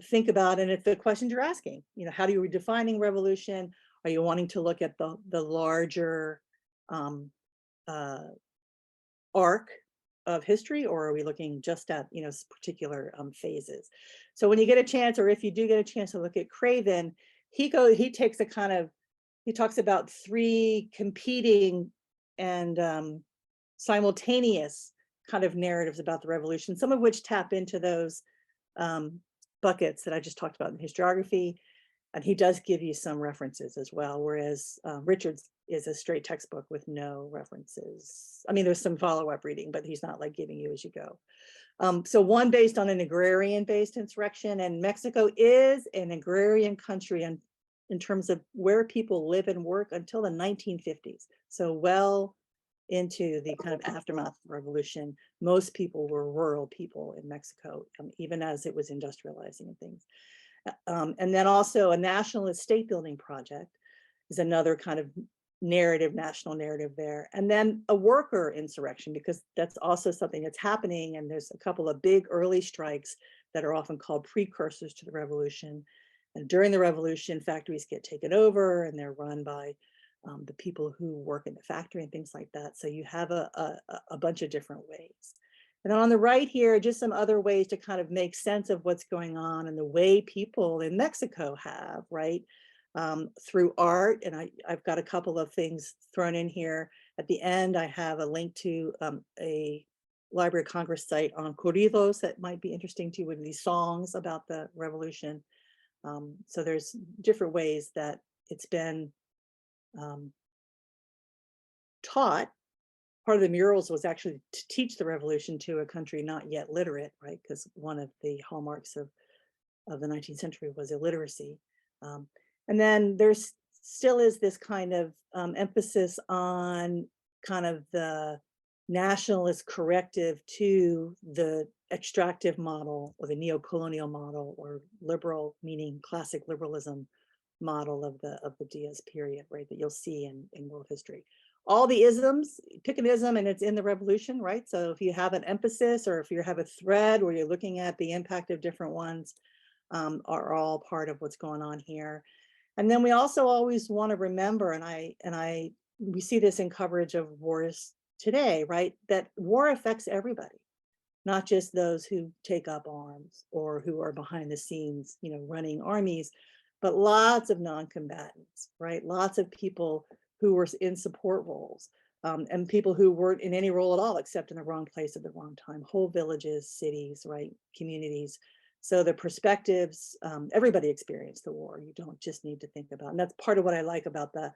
think about it. And if the questions you're asking, how do you redefining revolution? Are you wanting to look at the larger arc of history, or are we looking just at particular phases? So when you get a chance, or if you do get a chance to look at Craven, he takes a kind of, he talks about 3 competing and simultaneous kind of narratives about the revolution, some of which tap into those buckets that I just talked about in historiography. And he does give you some references as well, whereas Richards is a straight textbook with no references. I mean, there's some follow-up reading, but he's not like giving you as you go. So one based on an agrarian-based insurrection, and Mexico is an agrarian country in terms of where people live and work until the 1950s. So well into the kind of aftermath of the revolution, most people were rural people in Mexico, even as it was industrializing and things. And then also a nationalist state building project is another kind of narrative, national narrative there. And then a worker insurrection, because that's also something that's happening. And there's a couple of big early strikes that are often called precursors to the revolution. And during the revolution, factories get taken over and they're run by the people who work in the factory and things like that. So you have a bunch of different ways. And on the right here, just some other ways to kind of make sense of what's going on and the way people in Mexico have, right? Through art. And I've got a couple of things thrown in here. At the end, I have a link to a Library of Congress site on corridos that might be interesting to you, with these songs about the revolution. So there's different ways that it's been taught. Part of the murals was actually to teach the revolution to a country not yet literate, right? Because one of the hallmarks of the 19th century was illiteracy. And then there's still is this kind of emphasis on kind of the nationalist corrective to the extractive model, or the neo-colonial model, or liberal, meaning classic liberalism model of the Diaz period, right? That you'll see in world history. All the isms, pick an ism and it's in the revolution, right? So if you have an emphasis, or if you have a thread where you're looking at the impact of different ones, are all part of what's going on here. And then we also always want to remember, and we see this in coverage of wars today, right? That war affects everybody, not just those who take up arms or who are behind the scenes, running armies, but lots of non-combatants, right? Lots of people who were in support roles, and people who weren't in any role at all, except in the wrong place at the wrong time, whole villages, cities, right? Communities. So the perspectives, everybody experienced the war. You don't just need to think about, and that's part of what I like about the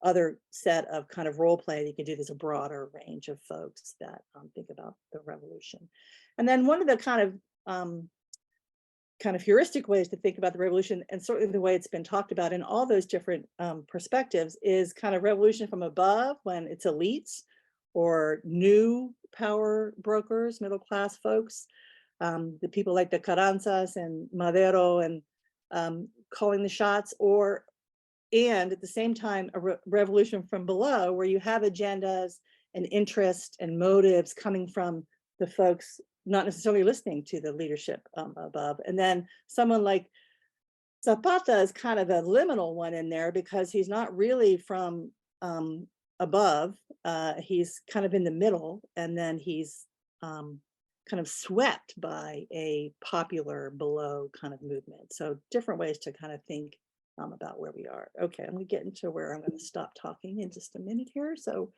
other set of kind of role play. You can do this a broader range of folks that think about the revolution. And then one of the kind of heuristic ways to think about the revolution, and certainly the way it's been talked about in all those different perspectives, is kind of revolution from above, when it's elites or new power brokers, middle class folks, the people like the Carranzas and Madero and calling the shots, and at the same time, a revolution from below, where you have agendas and interest and motives coming from the folks not necessarily listening to the leadership above. And then someone like Zapata is kind of a liminal one in there, because he's not really from above. He's kind of in the middle, and then he's kind of swept by a popular below kind of movement. So different ways to kind of think about where we are. Okay, I'm gonna get into where I'm going to stop talking in just a minute here. So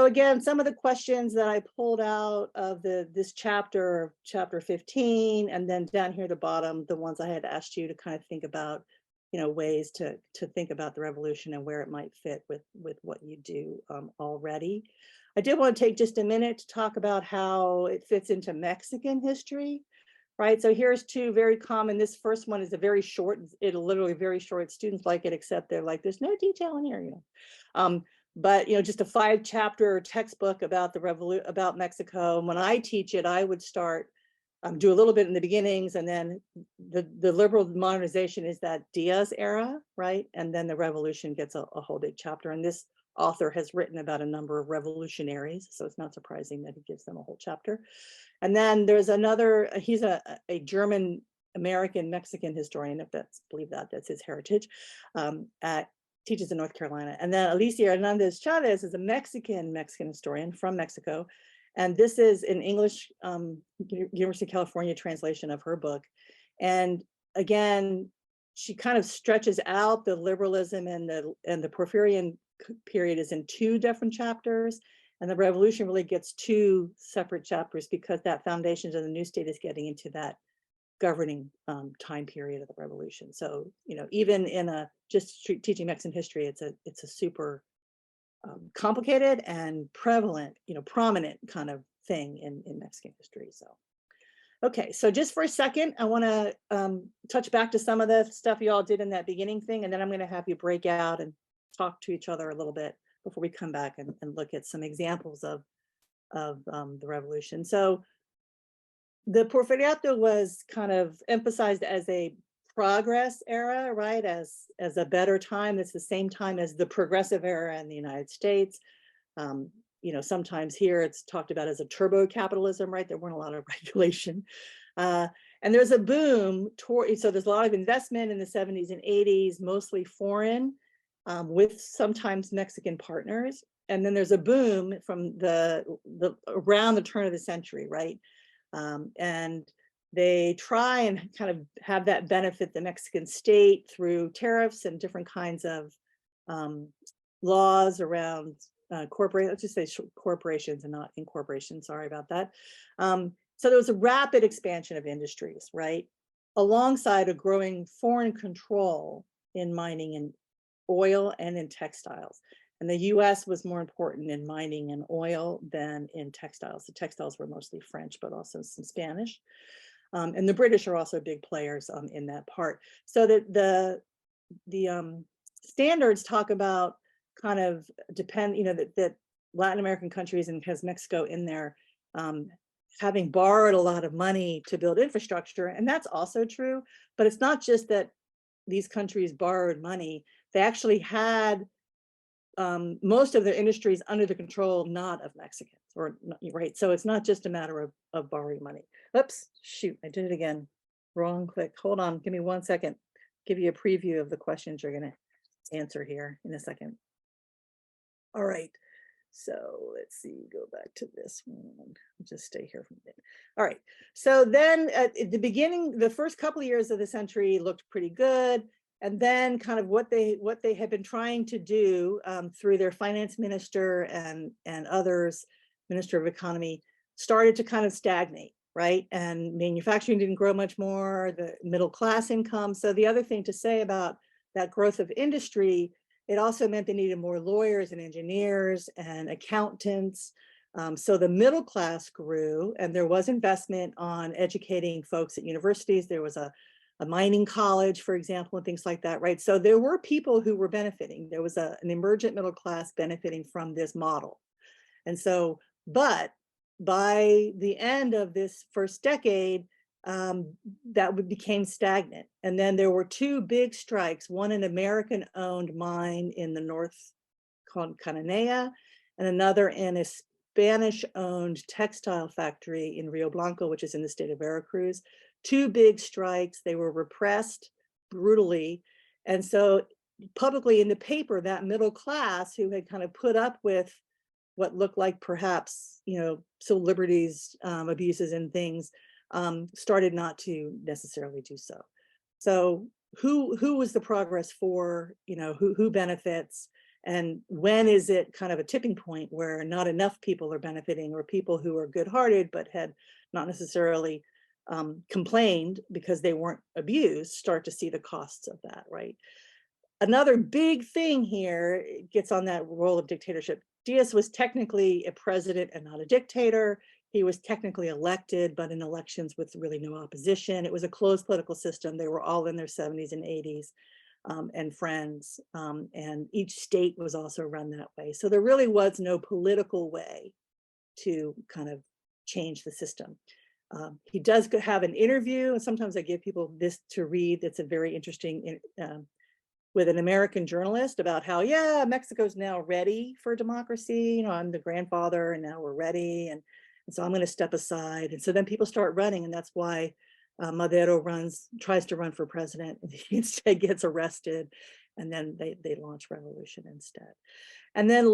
again, some of the questions that I pulled out of this chapter 15, and then down here at the bottom, the ones I had asked you to kind of think about, ways to think about the revolution and where it might fit with what you do already. I did want to take just a minute to talk about how it fits into Mexican history, right? So here's two very common. This first one is a very short, it'll literally very short. Students like it, except they're like, there's no detail in here, But just a 5-chapter textbook about about Mexico. And when I teach it, I would start do a little bit in the beginnings, and then the liberal modernization is that Diaz era, right? And then the revolution gets a whole big chapter. And this author has written about a number of revolutionaries, so it's not surprising that he gives them a whole chapter. And then there's another. He's a German American Mexican historian, if that's his heritage. Teaches in North Carolina. And then Alicia Hernandez Chavez is a Mexican historian from Mexico. And this is an English University of California translation of her book. And again, she kind of stretches out the liberalism, and the Porfirian period is in 2 different chapters. And the revolution really gets 2 separate chapters, because that foundations of the new state is getting into that governing time period of the revolution. So, even in just teaching Mexican history, it's a super complicated and prevalent, prominent kind of thing in Mexican history. So, okay, so just for a second, I want to touch back to some of the stuff you all did in that beginning thing, and then I'm going to have you break out and talk to each other a little bit before we come back and look at some examples of the revolution. So, the Porfiriato was kind of emphasized as a progress era, right? As a better time. It's the same time as the progressive era in the United States. Sometimes here it's talked about as a turbo capitalism, right? There weren't a lot of regulation. And there's a boom so there's a lot of investment in the 70s and 80s, mostly foreign, with sometimes Mexican partners. And then there's a boom from around the turn of the century, right? And they try and kind of have that benefit the Mexican state through tariffs and different kinds of laws around let's just say corporations and not incorporation. Sorry about that. So there was a rapid expansion of industries, right? Alongside a growing foreign control in mining and oil and in textiles. And the US was more important in mining and oil than in textiles. The textiles were mostly French, but also some Spanish. And the British are also big players in that part. So that the standards talk about kind of that Latin American countries, and has Mexico in there, having borrowed a lot of money to build infrastructure. And that's also true, but it's not just that these countries borrowed money. They actually had most of their industries under the control not of Mexicans, right? So it's not just a matter of borrowing money. Oops, shoot, I did it again. Wrong click. Hold on, give me 1 second. Give you a preview of the questions you're going to answer here in a second. All right, so let's see, go back to this one. Just stay here for a minute. All right, so then at the beginning, the first couple of years of the century looked pretty good. And then kind of what they had been trying to do through their finance minister and others, Minister of Economy, started to kind of stagnate, right? And manufacturing didn't grow much more, the middle class income. So the other thing to say about that growth of industry It also meant they needed more lawyers and engineers and accountants. So the middle class grew, and there was investment on educating folks at universities. There was a mining college, for example, and things like that, right? So there were people who were benefiting. There was an emergent middle class benefiting from this model. And so, but by the end of this first decade, that became stagnant. And then there were two big strikes, one an American-owned mine in the north called Cananea, and another in a Spanish-owned textile factory in Rio Blanco, which is in the state of Veracruz. Two big strikes. They were repressed brutally. And so publicly in the paper, that middle class who had kind of put up with what looked like perhaps, civil liberties abuses and things, started not to necessarily do so. So who was the progress for, who benefits, and when is it kind of a tipping point where not enough people are benefiting, or people who are good-hearted but had not necessarily complained because they weren't abused start to see the costs of that, right? Another big thing here gets on that role of dictatorship. Diaz was technically a president and not a dictator. He was technically elected, but in elections with really no opposition. It was a closed political system. They were all in their 70s and 80s and friends. And each state was also run that way. So there really was no political way to kind of change the system. He does have an interview, and sometimes I give people this to read. That's a very interesting with an American journalist about how, yeah, Mexico's now ready for democracy. I'm the grandfather and now we're ready. And so I'm going to step aside. And so then people start running. And that's why Madero tries to run for president. He instead gets arrested. And then they launch revolution instead. And then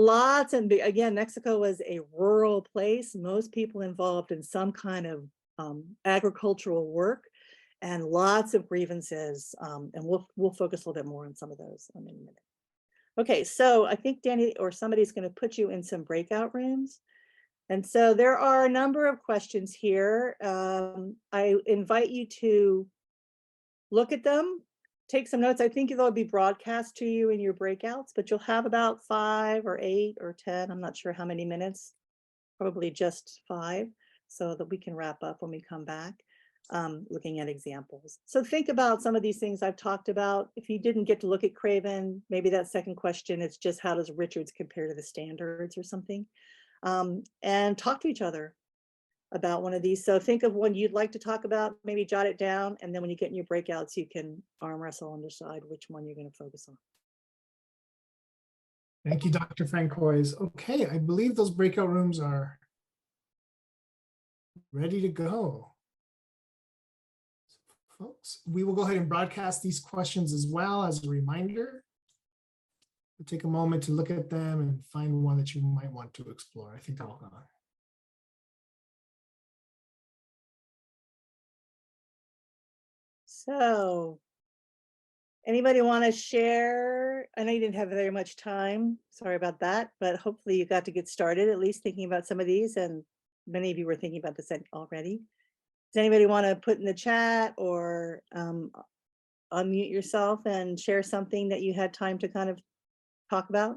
again, Mexico was a rural place. Most people involved in some kind of agricultural work, and lots of grievances, and we'll focus a little bit more on some of those in a minute. Okay, so I think Danny or somebody's going to put you in some breakout rooms. And so there are a number of questions here. I invite you to look at them, take some notes. I think they'll be broadcast to you in your breakouts, but you'll have about 5 or 8 or 10, I'm not sure how many minutes, probably just 5, so that we can wrap up when we come back. Looking at examples. So think about some of these things I've talked about. If you didn't get to look at Craven, maybe that second question, it's just how does Richards compare to the standards or something? And talk to each other about one of these. So think of one you'd like to talk about, maybe jot it down, and then when you get in your breakouts, you can arm wrestle and decide which one you're going to focus on. Thank you, Dr. Francois. Okay, I believe those breakout rooms are ready to go. Folks, we will go ahead and broadcast these questions as well as a reminder. We'll take a moment to look at them and find one that you might want to explore. I think they're all gone. So, anybody want to share? I know you didn't have very much time. Sorry about that, but hopefully you got to get started, at least thinking about some of these, and many of you were thinking about this already. Does anybody want to put in the chat or unmute yourself and share something that you had time to kind of talk about?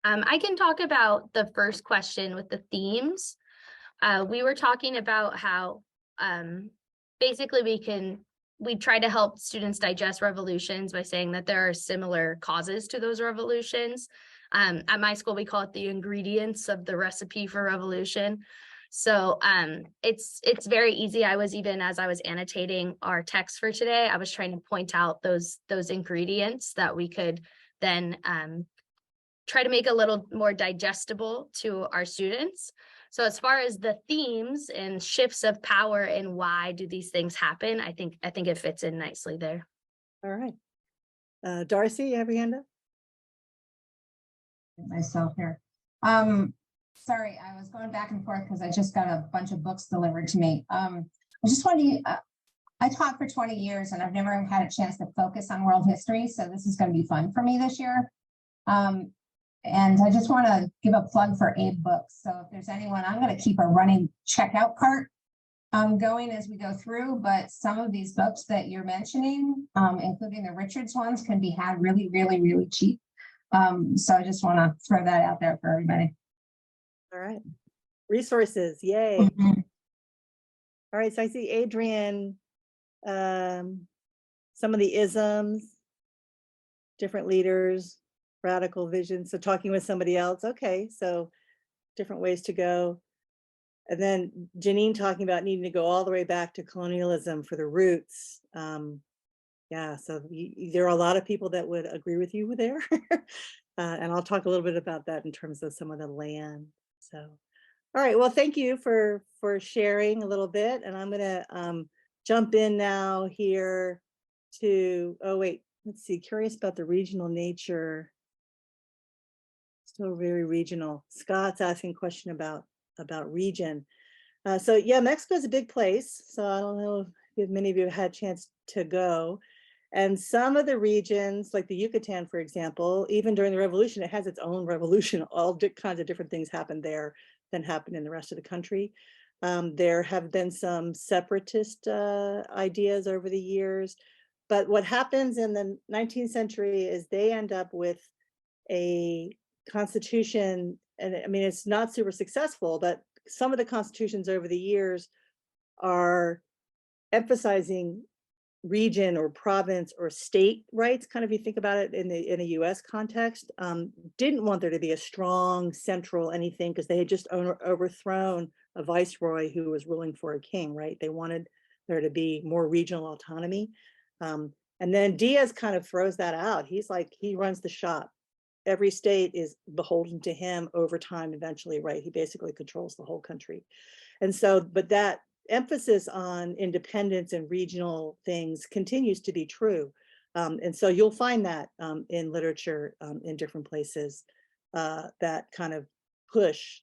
I can talk about the first question with the themes. We were talking about how basically we try to help students digest revolutions by saying that there are similar causes to those revolutions. At my school, we call it the ingredients of the recipe for revolution. So it's very easy. As I was annotating our text for today, I was trying to point out those ingredients that we could then try to make a little more digestible to our students. So as far as the themes and shifts of power and why do these things happen, I think it fits in nicely there. All right. Darcy, you have your hand up? Myself here. Sorry, I was going back and forth because I just got a bunch of books delivered to me. I just wanted to, I taught for 20 years and I've never had a chance to focus on world history. So this is going to be fun for me this year. And I just want to give a plug for Abe Books. So if there's anyone, I'm going to keep a running checkout cart going as we go through, but some of these books that you're mentioning, including the Richards ones, can be had really, really, really cheap. So I just want to throw that out there for everybody. All right. Resources, yay. Mhm. All right, so I see Adrian, some of the isms, different leaders, radical vision. So talking with somebody else. Okay, so different ways to go. And then Janine talking about needing to go all the way back to colonialism for the roots. Yeah, so there are a lot of people that would agree with you there. And I'll talk a little bit about that in terms of some of the land. So, all right, well, thank you for sharing a little bit. And I'm gonna jump in now here to, oh wait, let's see, curious about the regional nature. Still very regional. Scott's asking a question about region. So yeah, Mexico is a big place. So I don't know if many of you have had a chance to go. And some of the regions, like the Yucatan, for example, even during the revolution, it has its own revolution. All kinds of different things happened there than happened in the rest of the country. There have been some separatist ideas over the years. But what happens in the 19th century is they end up with a constitution, and I mean, it's not super successful, but some of the constitutions over the years are emphasizing region or province or state rights, kind of, you think about it in a US context. Didn't want there to be a strong central anything, because they had just overthrown a viceroy who was ruling for a king, right? They wanted there to be more regional autonomy. And then Diaz kind of throws that out. He's like, he runs the shop. Every state is beholden to him over time eventually, right? He basically controls the whole country. And so, but that emphasis on independence and regional things continues to be true. And so you'll find that in literature in different places, that kind of push.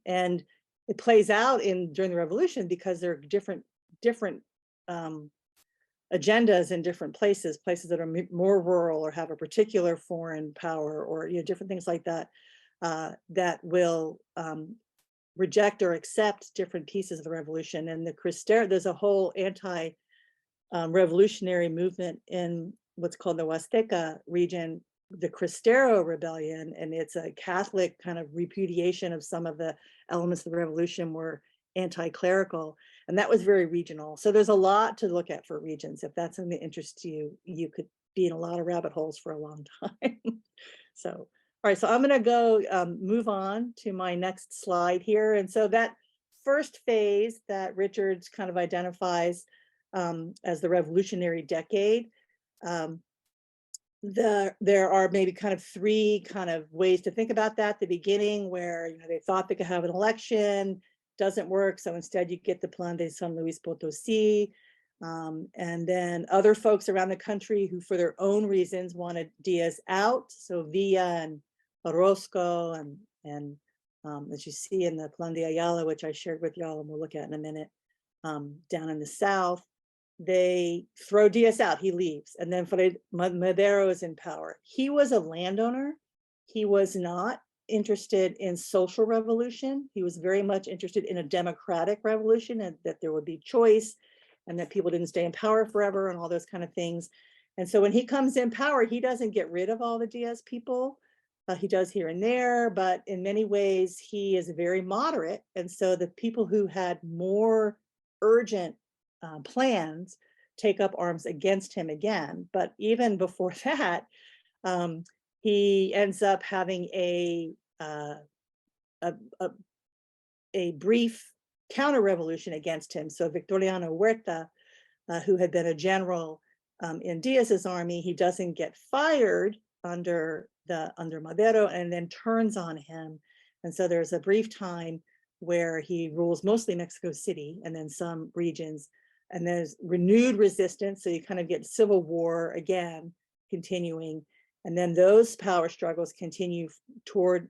And it plays out during the revolution because there are different agendas in different places that are more rural or have a particular foreign power, or different things like that, that will reject or accept different pieces of the revolution. And the Cristero, there's a whole anti-revolutionary movement in what's called the Huasteca region, the Cristero rebellion, and it's a Catholic kind of repudiation of some of the elements of the revolution were anti-clerical, and that was very regional. So there's a lot to look at for regions. If that's something that interests you, you could be in a lot of rabbit holes for a long time. So, all right, so I'm gonna go move on to my next slide here. And so that first phase that Richards kind of identifies as the revolutionary decade, there are maybe kind of three kind of ways to think about that. The beginning, where they thought they could have an election, doesn't work, so instead you get the Plan de San Luis Potosí, and then other folks around the country who, for their own reasons, wanted Diaz out. So Villa and Orozco, and as you see in the Plan de Ayala, which I shared with y'all and we'll look at in a minute, down in the south, they throw Diaz out, he leaves. And then Madero is in power. He was a landowner. He was not interested in social revolution. He was very much interested in a democratic revolution, and that there would be choice and that people didn't stay in power forever and all those kind of things. And so when he comes in power, he doesn't get rid of all the Diaz people. He does here and there, but in many ways he is very moderate. And so the people who had more urgent plans take up arms against him again. But even before that, he ends up having a brief counter-revolution against him. So Victoriano Huerta, who had been a general in Diaz's army, he doesn't get fired under Madero, and then turns on him. And so there's a brief time where he rules mostly Mexico City and then some regions, and there's renewed resistance. So you kind of get civil war again, continuing. And then those power struggles continue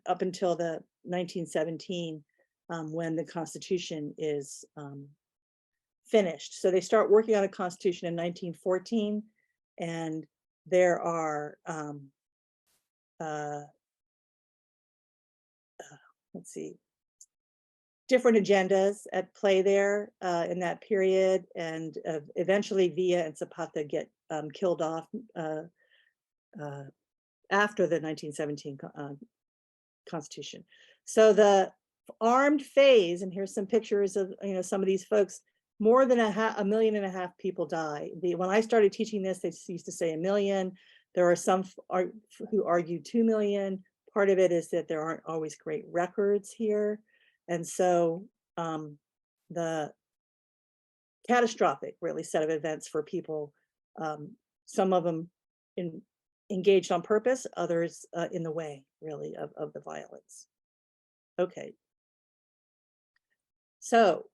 up until the 1917, when the Constitution is finished. So they start working on a Constitution in 1914, and there are, let's see, different agendas at play there in that period, and eventually Villa and Zapata get killed off after the 1917 Constitution. So the armed phase, and here's some pictures of some of these folks. More than 1.5 million people die. When I started teaching this, they used to say 1 million. There are some who argue 2 million. Part of it is that there aren't always great records here. And so the catastrophic really set of events for people, some of them engaged on purpose, others in the way really of the violence. Okay. So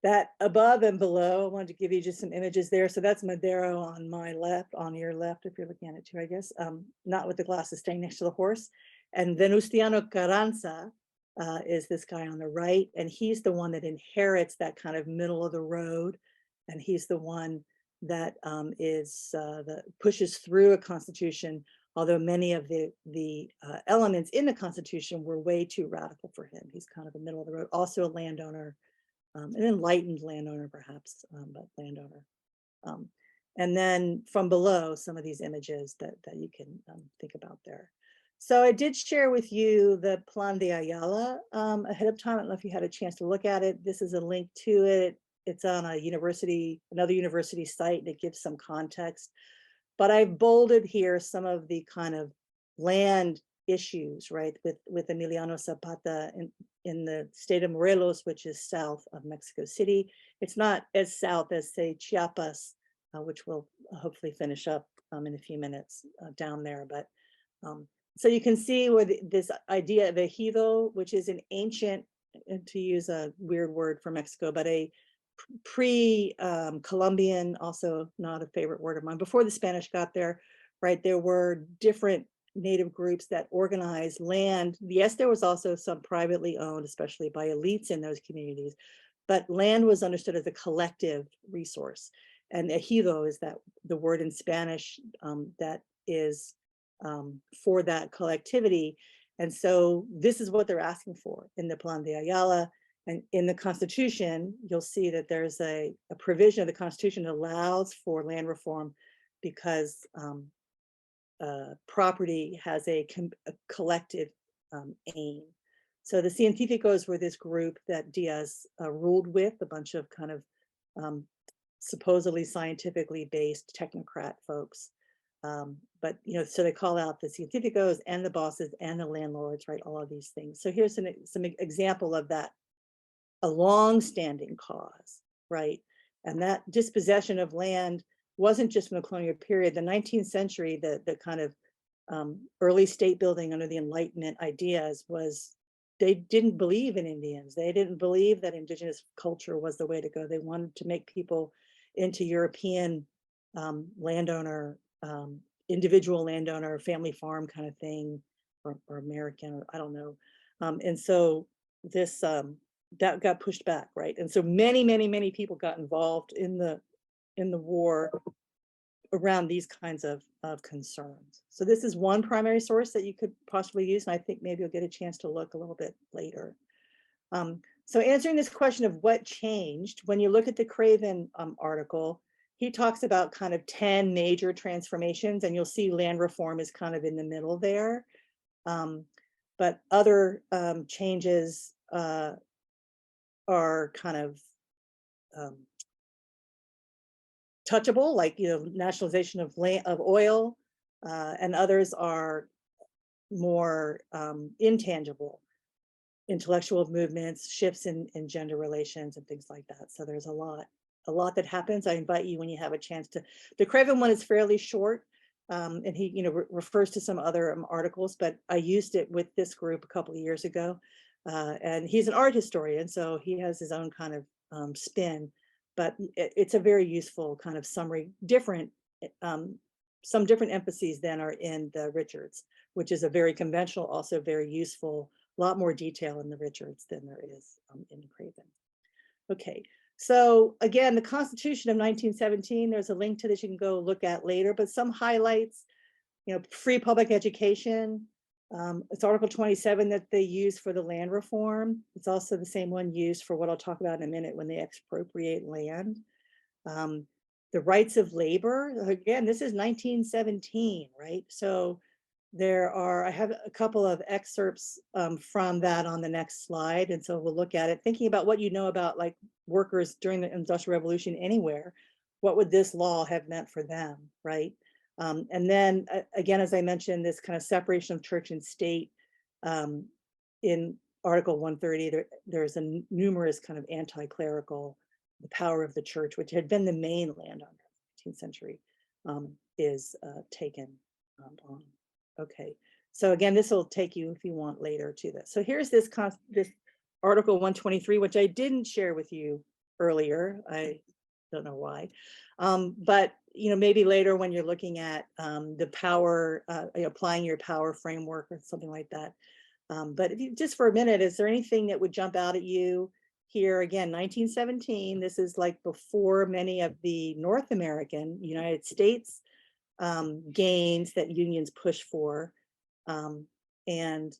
that above and below, I wanted to give you just some images there. So that's Madero on my left, on your left, if you're looking at it too, I guess, not with the glasses, staying next to the horse. And Venustiano Carranza is this guy on the right, and he's the one that inherits that kind of middle of the road. And he's the one that pushes through a constitution, although many of the elements in the Constitution were way too radical for him. He's kind of a middle of the road, also a landowner, an enlightened landowner perhaps, but landowner. And then from below, some of these images that you can think about there. So I did share with you the Plan de Ayala ahead of time. I don't know if you had a chance to look at it. This is a link to it. It's on a university, another university site that gives some context. But I've bolded here some of the kind of land issues, right, with Emiliano Zapata in the state of Morelos, which is south of Mexico City. It's not as south as, say, Chiapas, which we'll hopefully finish up in a few minutes down there. But so you can see where this idea of ejido, which is an ancient, to use a weird word for Mexico, but a pre-Columbian, also not a favorite word of mine, before the Spanish got there, right, there were different native groups that organized land. Yes, there was also some privately owned, especially by elites in those communities, but land was understood as a collective resource. And ejido is the word in Spanish that is for that collectivity. And so this is what they're asking for in the Plan de Ayala. And in the Constitution, you'll see that there's a provision of the Constitution that allows for land reform because property has a collective aim. So the Científicos were this group that Diaz ruled with, a bunch of kind of supposedly scientifically based technocrat folks. But so they call out the Científicos and the bosses and the landlords, right? All of these things. So here's some example of that. A long-standing cause, right? And that dispossession of land wasn't just from the colonial period. The 19th century, the kind of early state building under the Enlightenment ideas was, they didn't believe in Indians. They didn't believe that indigenous culture was the way to go. They wanted to make people into European landowner, individual landowner, family farm kind of thing, or American, or I don't know. And so this, that got pushed back, right? And so many people got involved in the war around these kinds of concerns. So this is one primary source that you could possibly use, and I think maybe you'll get a chance to look a little bit later. So answering this question of what changed, when you look at the Craven article, he talks about kind of 10 major transformations, and you'll see land reform is kind of in the middle there. But other changes are kind of touchable, like nationalization of land, of oil, and others are more intangible, intellectual movements, shifts in gender relations, and things like that. So there's a lot that happens. I invite you, when you have a chance, to. The Craven one is fairly short, and he refers to some other articles, but I used it with this group a couple of years ago. And he's an art historian, so he has his own kind of spin, but it's a very useful kind of summary. Some different emphases than are in the Richards, which is a very conventional, also very useful, a lot more detail in the Richards than there is in Craven. Okay, so again, the Constitution of 1917, there's a link to this you can go look at later, but some highlights, free public education, It's Article 27 that they use for the land reform. It's also the same one used for what I'll talk about in a minute when they expropriate land. The rights of labor, again, this is 1917, right? So I have a couple of excerpts from that on the next slide. And so we'll look at it, thinking about what you know about like workers during the Industrial Revolution anywhere. What would this law have meant for them, right? And then again, as I mentioned, this kind of separation of church and state in Article 130, there's a numerous kind of anti-clerical, the power of the church, which had been the main landowner in the 19th century, is taken on. Okay, so again, this will take you, if you want, later to this. So here's this Article 123, which I didn't share with you earlier. I don't know why, but maybe later when you're looking at the power, applying your power framework or something like that. But if you just for a minute, is there anything that would jump out at you here? Again, 1917, this is like before many of the North American, United States gains that unions push for. And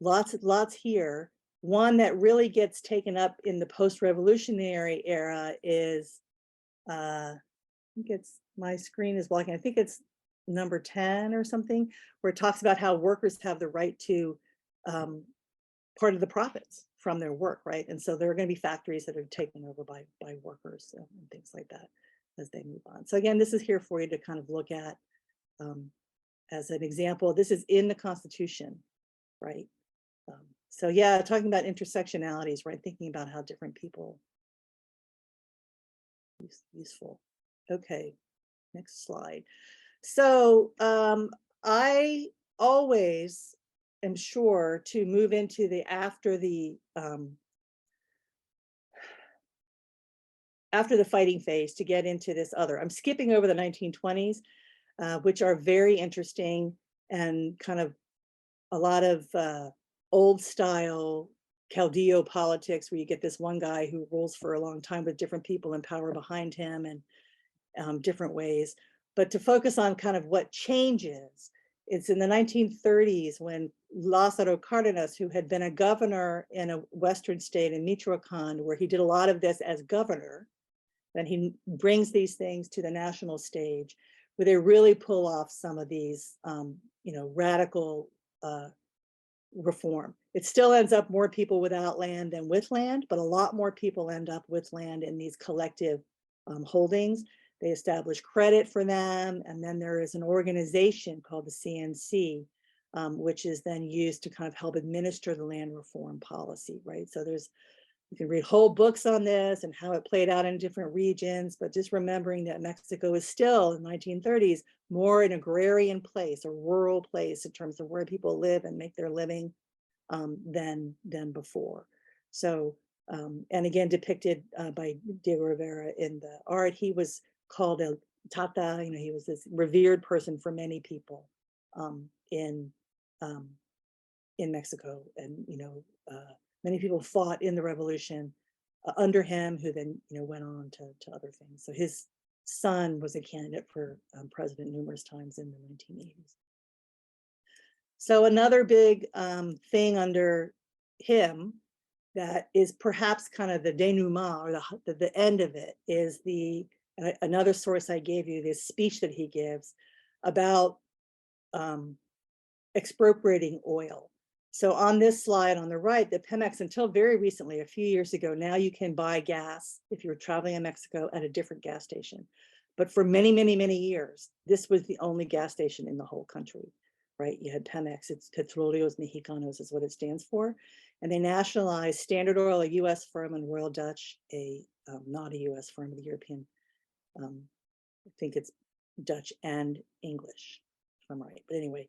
lots here. One that really gets taken up in the post-revolutionary era is, I think it's, my screen is blocking, I think it's number 10 or something, where it talks about how workers have the right to part of the profits from their work, right? And so there are going to be factories that are taken over by workers and things like that as they move on. So again, this is here for you to kind of look at as an example. This is in the Constitution, right? So yeah, talking about intersectionalities, right? Thinking about how different people useful. Okay, next slide. So I always am sure to move into the after the fighting phase to get into this other. I'm skipping over the 1920s, which are very interesting and kind of a lot of old style Caudillo politics, where you get this one guy who rules for a long time with different people in power behind him and different ways. But to focus on kind of what changes, it's in the 1930s when Lázaro Cárdenas, who had been a governor in a Western state in Michoacán, where he did a lot of this as governor, then he brings these things to the national stage, where they really pull off some of these, radical reform. It still ends up more people without land than with land, but a lot more people end up with land in these collective holdings. They establish credit for them, and then there is an organization called the CNC, which is then used to kind of help administer the land reform policy, right? So you can read whole books on this and how it played out in different regions, but just remembering that Mexico is still in the 1930s more an agrarian place, a rural place in terms of where people live and make their living than before. So, and again, depicted by Diego Rivera in the art. He was called El Tata, he was this revered person for many people in Mexico, and many people fought in the revolution under him, who then went on to other things. So his son was a candidate for president numerous times in the 1980s. So another big thing under him that is perhaps kind of the denouement, or the end of it, is another source I gave you, this speech that he gives about expropriating oil. So on this slide on the right, the Pemex, until very recently, a few years ago, now you can buy gas if you're traveling in Mexico at a different gas station. But for many, many, many years, this was the only gas station in the whole country, right? You had Pemex, it's Petróleos Mexicanos is what it stands for. And they nationalized Standard Oil, a US firm, and Royal Dutch, not a US firm, the European, I think it's Dutch and English, if I'm right. But anyway,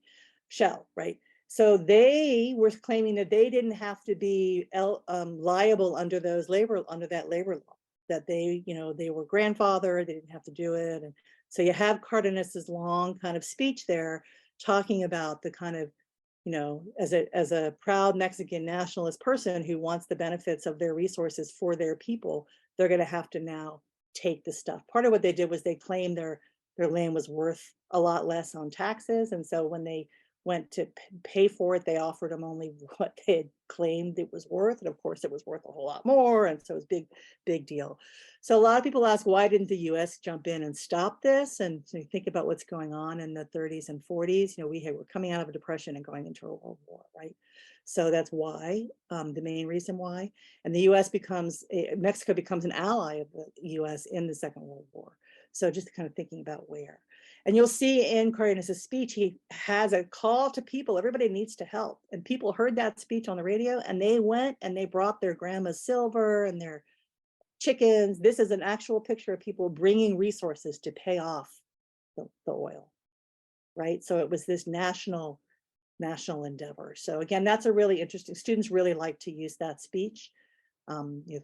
Shell, right? So they were claiming that they didn't have to be liable under that labor law, that they were grandfathered, they didn't have to do it. And so you have Cardenas's long kind of speech there talking about the kind of, as a proud Mexican nationalist person who wants the benefits of their resources for their people, they're going to have to now take the stuff. Part of what they did was they claimed their their land was worth a lot less on taxes. And so when they went to pay for it, they offered them only what they had claimed it was worth. And of course, it was worth a whole lot more. And so it was big deal. So a lot of people ask, why didn't the US jump in and stop this? And so you think about what's going on in the 30s and 40s. You know, we're coming out of a depression and going into a world war, right? So that's why, the main reason why. And the US Mexico becomes an ally of the US in the Second World War. So just kind of thinking about where. And you'll see in Cardenas's speech, he has a call to people. Everybody needs to help. And people heard that speech on the radio and they went and they brought their grandma's silver and their chickens. This is an actual picture of people bringing resources to pay off the oil, right? So it was this national endeavor. So again, that's a really interesting, students really like to use that speech.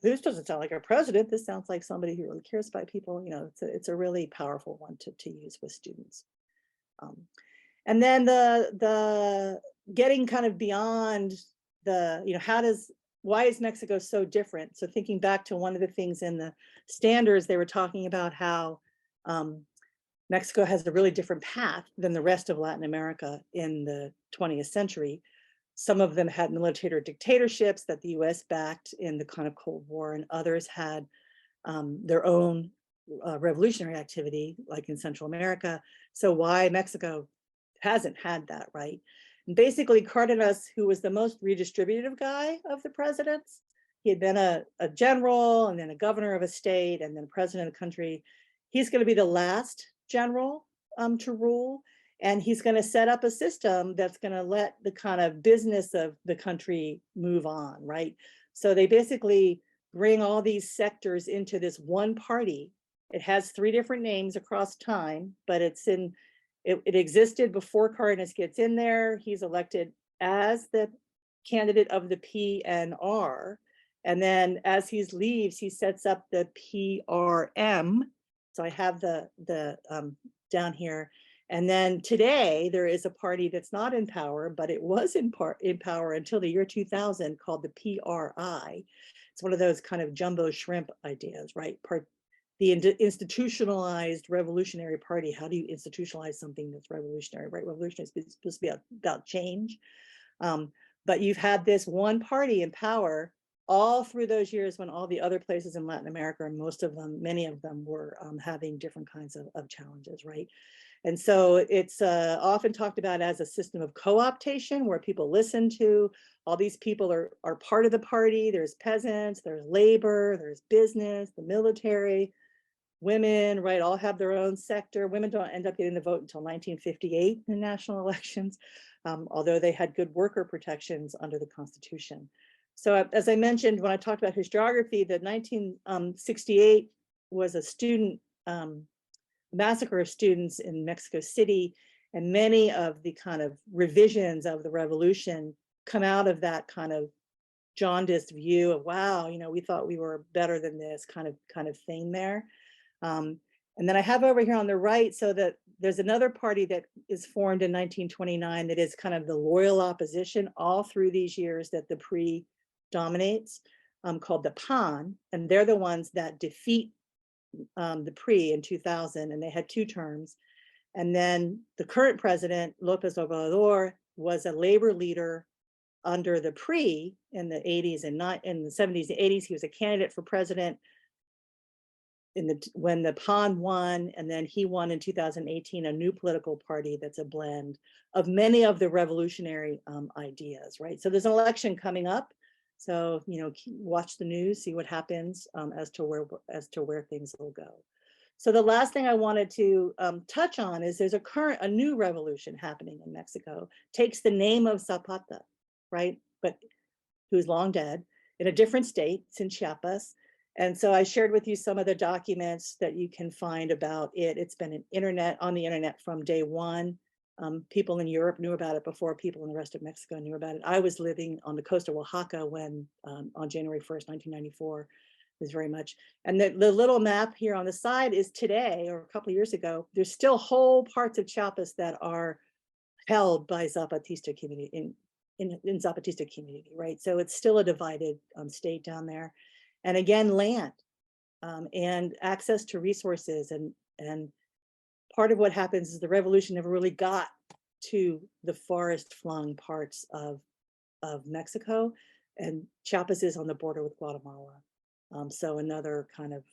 This doesn't sound like a president. This sounds like somebody who really cares about people. You know, it's a really powerful one to use with students. And then the getting kind of beyond the, you know, why is Mexico so different? So thinking back to one of the things in the standards, they were talking about how Mexico has a really different path than the rest of Latin America in the 20th century. Some of them had military dictatorships that the US backed in the kind of Cold War, and others had their own revolutionary activity, like in Central America. So why Mexico hasn't had that, right? And basically Cardenas, who was the most redistributive guy of the presidents, he had been a general and then a governor of a state and then president of the country. He's going to be the last general to rule. And he's going to set up a system that's going to let the kind of business of the country move on, right? So they basically bring all these sectors into this one party. It has 3 different names across time, but it existed before Cardenas gets in there. He's elected as the candidate of the PNR. And then as he leaves, he sets up the PRM. So I have the down here. And then today there is a party that's not in power, but it was in power until the year 2000, called the PRI. It's one of those kind of jumbo shrimp ideas, right? The institutionalized revolutionary party. How do you institutionalize something that's revolutionary, right? Revolution is supposed to be about change. But you've had this one party in power all through those years when all the other places in Latin America, and many of them were having different kinds of challenges, right? And so it's often talked about as a system of co-optation where people listen to, all these people are part of the party. There's peasants, there's labor, there's business, the military, women, right, all have their own sector. Women don't end up getting the vote until 1958 in national elections, although they had good worker protections under the Constitution. So as I mentioned, when I talked about historiography, that 1968 was a student massacre of students in Mexico City, and many of the kind of revisions of the revolution come out of that kind of jaundiced view of, wow, you know, we thought we were better than this kind of thing there. And then I have over here on the right, so that there's another party that is formed in 1929 that is kind of the loyal opposition all through these years that the PRI dominates, called the PAN, and they're the ones that defeat the PRI in 2000, and they had 2 terms. And then the current president, Lopez Obrador, was a labor leader under the PRI in the 80s and not in the 70s and 80s. He was a candidate for president when the PAN won, and then he won in 2018 a new political party that's a blend of many of the revolutionary ideas, right? So there's an election coming up. So, you know, watch the news, see what happens as to where things will go. So the last thing I wanted to touch on is there's a new revolution happening in Mexico. Takes the name of Zapata, right? But who's long dead, in a different state. It's in Chiapas. And so I shared with you some of the documents that you can find about it. It's been on the internet from day one. People in Europe knew about it before people in the rest of Mexico knew about it. I was living on the coast of Oaxaca when, on January 1st, 1994, was very much. And the little map here on the side is today, or a couple of years ago. There's still whole parts of Chiapas that are held by Zapatista community, in Zapatista community, right? So it's still a divided state down there. And again, land and access to resources and part of what happens is the revolution never really got to the forest flung parts of Mexico, and Chiapas is on the border with Guatemala. So another kind of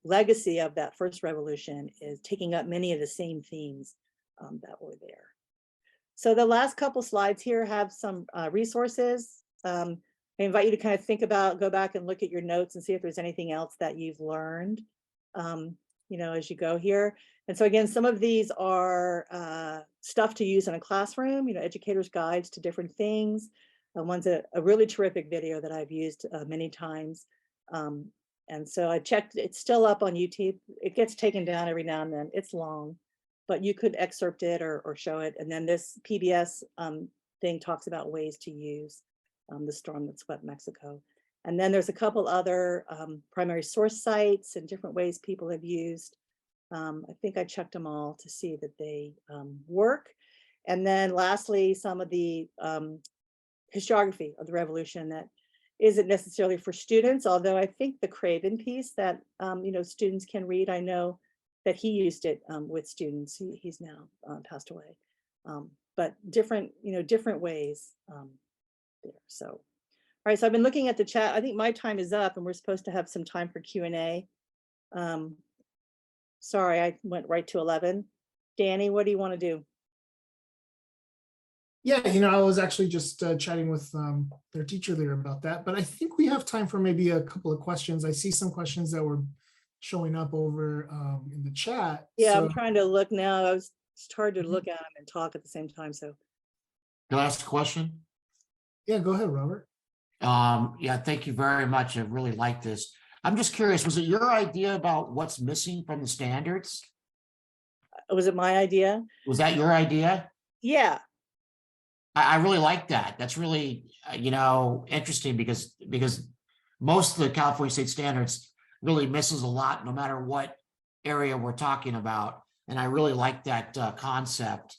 legacy of that first revolution is taking up many of the same themes that were there. So the last couple slides here have some resources. I invite you to kind of think about, go back and look at your notes and see if there's anything else that you've learned, as you go here. And so again, some of these are stuff to use in a classroom, educators' guides to different things. One's a really terrific video that I've used many times. And so I checked, it's still up on YouTube. It gets taken down every now and then. It's long, but you could excerpt it or show it. And then this PBS thing talks about ways to use the storm that swept Mexico. And then there's a couple other primary source sites and different ways people have used. I think I checked them all to see that they work. And then lastly, some of the historiography of the revolution that isn't necessarily for students, although I think the Craven piece that students can read, I know that he used it with students. He's now passed away, but different ways there. So, all right, so I've been looking at the chat. I think my time is up and we're supposed to have some time for Q&A. Sorry, I went right to 11. Danny, what do you want to do? Yeah, I was actually just chatting with their teacher there about that, but I think we have time for maybe a couple of questions. I see some questions that were showing up over in the chat. Yeah, so, I'm trying to look now. It's hard to look at them and talk at the same time. So, can I ask a question? Yeah, go ahead, Robert. Yeah, thank you very much. I really like this. I'm just curious, was it your idea about what's missing from the standards? Was it my idea? Was that your idea? Yeah. I really like that. That's really, interesting because most of the California state standards really misses a lot, no matter what area we're talking about. And I really like that concept.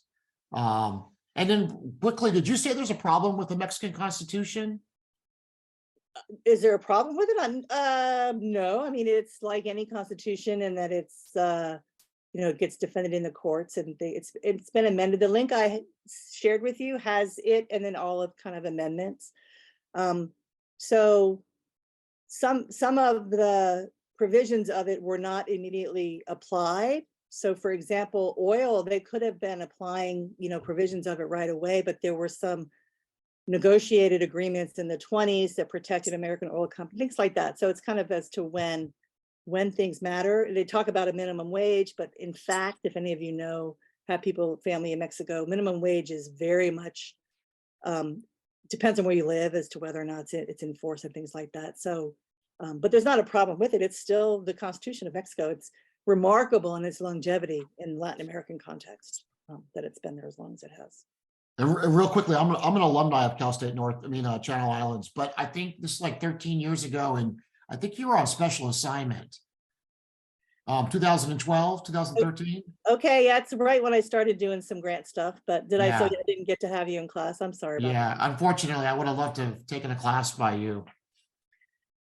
And then quickly, did you say there's a problem with the Mexican Constitution? Is there a problem with it? No, I mean, it's like any constitution in that it's, it gets defended in the courts and it's been amended. The link I shared with you has it and then all of kind of amendments. So some of the provisions of it were not immediately applied. So for example, oil, they could have been applying, provisions of it right away, but there were some negotiated agreements in the 20s that protected American oil companies, things like that. So it's kind of as to when things matter. They talk about a minimum wage, but in fact, if any of you have family in Mexico, minimum wage is very much, depends on where you live as to whether or not it's enforced and things like that. So, but there's not a problem with it. It's still the Constitution of Mexico. It's remarkable in its longevity in Latin American context, that it's been there as long as it has. And real quickly, I'm an alumni of Cal State Channel Islands, but I think this is like 13 years ago, and I think you were on special assignment. 2012, 2013. Okay, yeah, that's right when I started doing some grant stuff, but I didn't get to have you in class? I'm sorry about that. Unfortunately, I would have loved to have taken a class by you.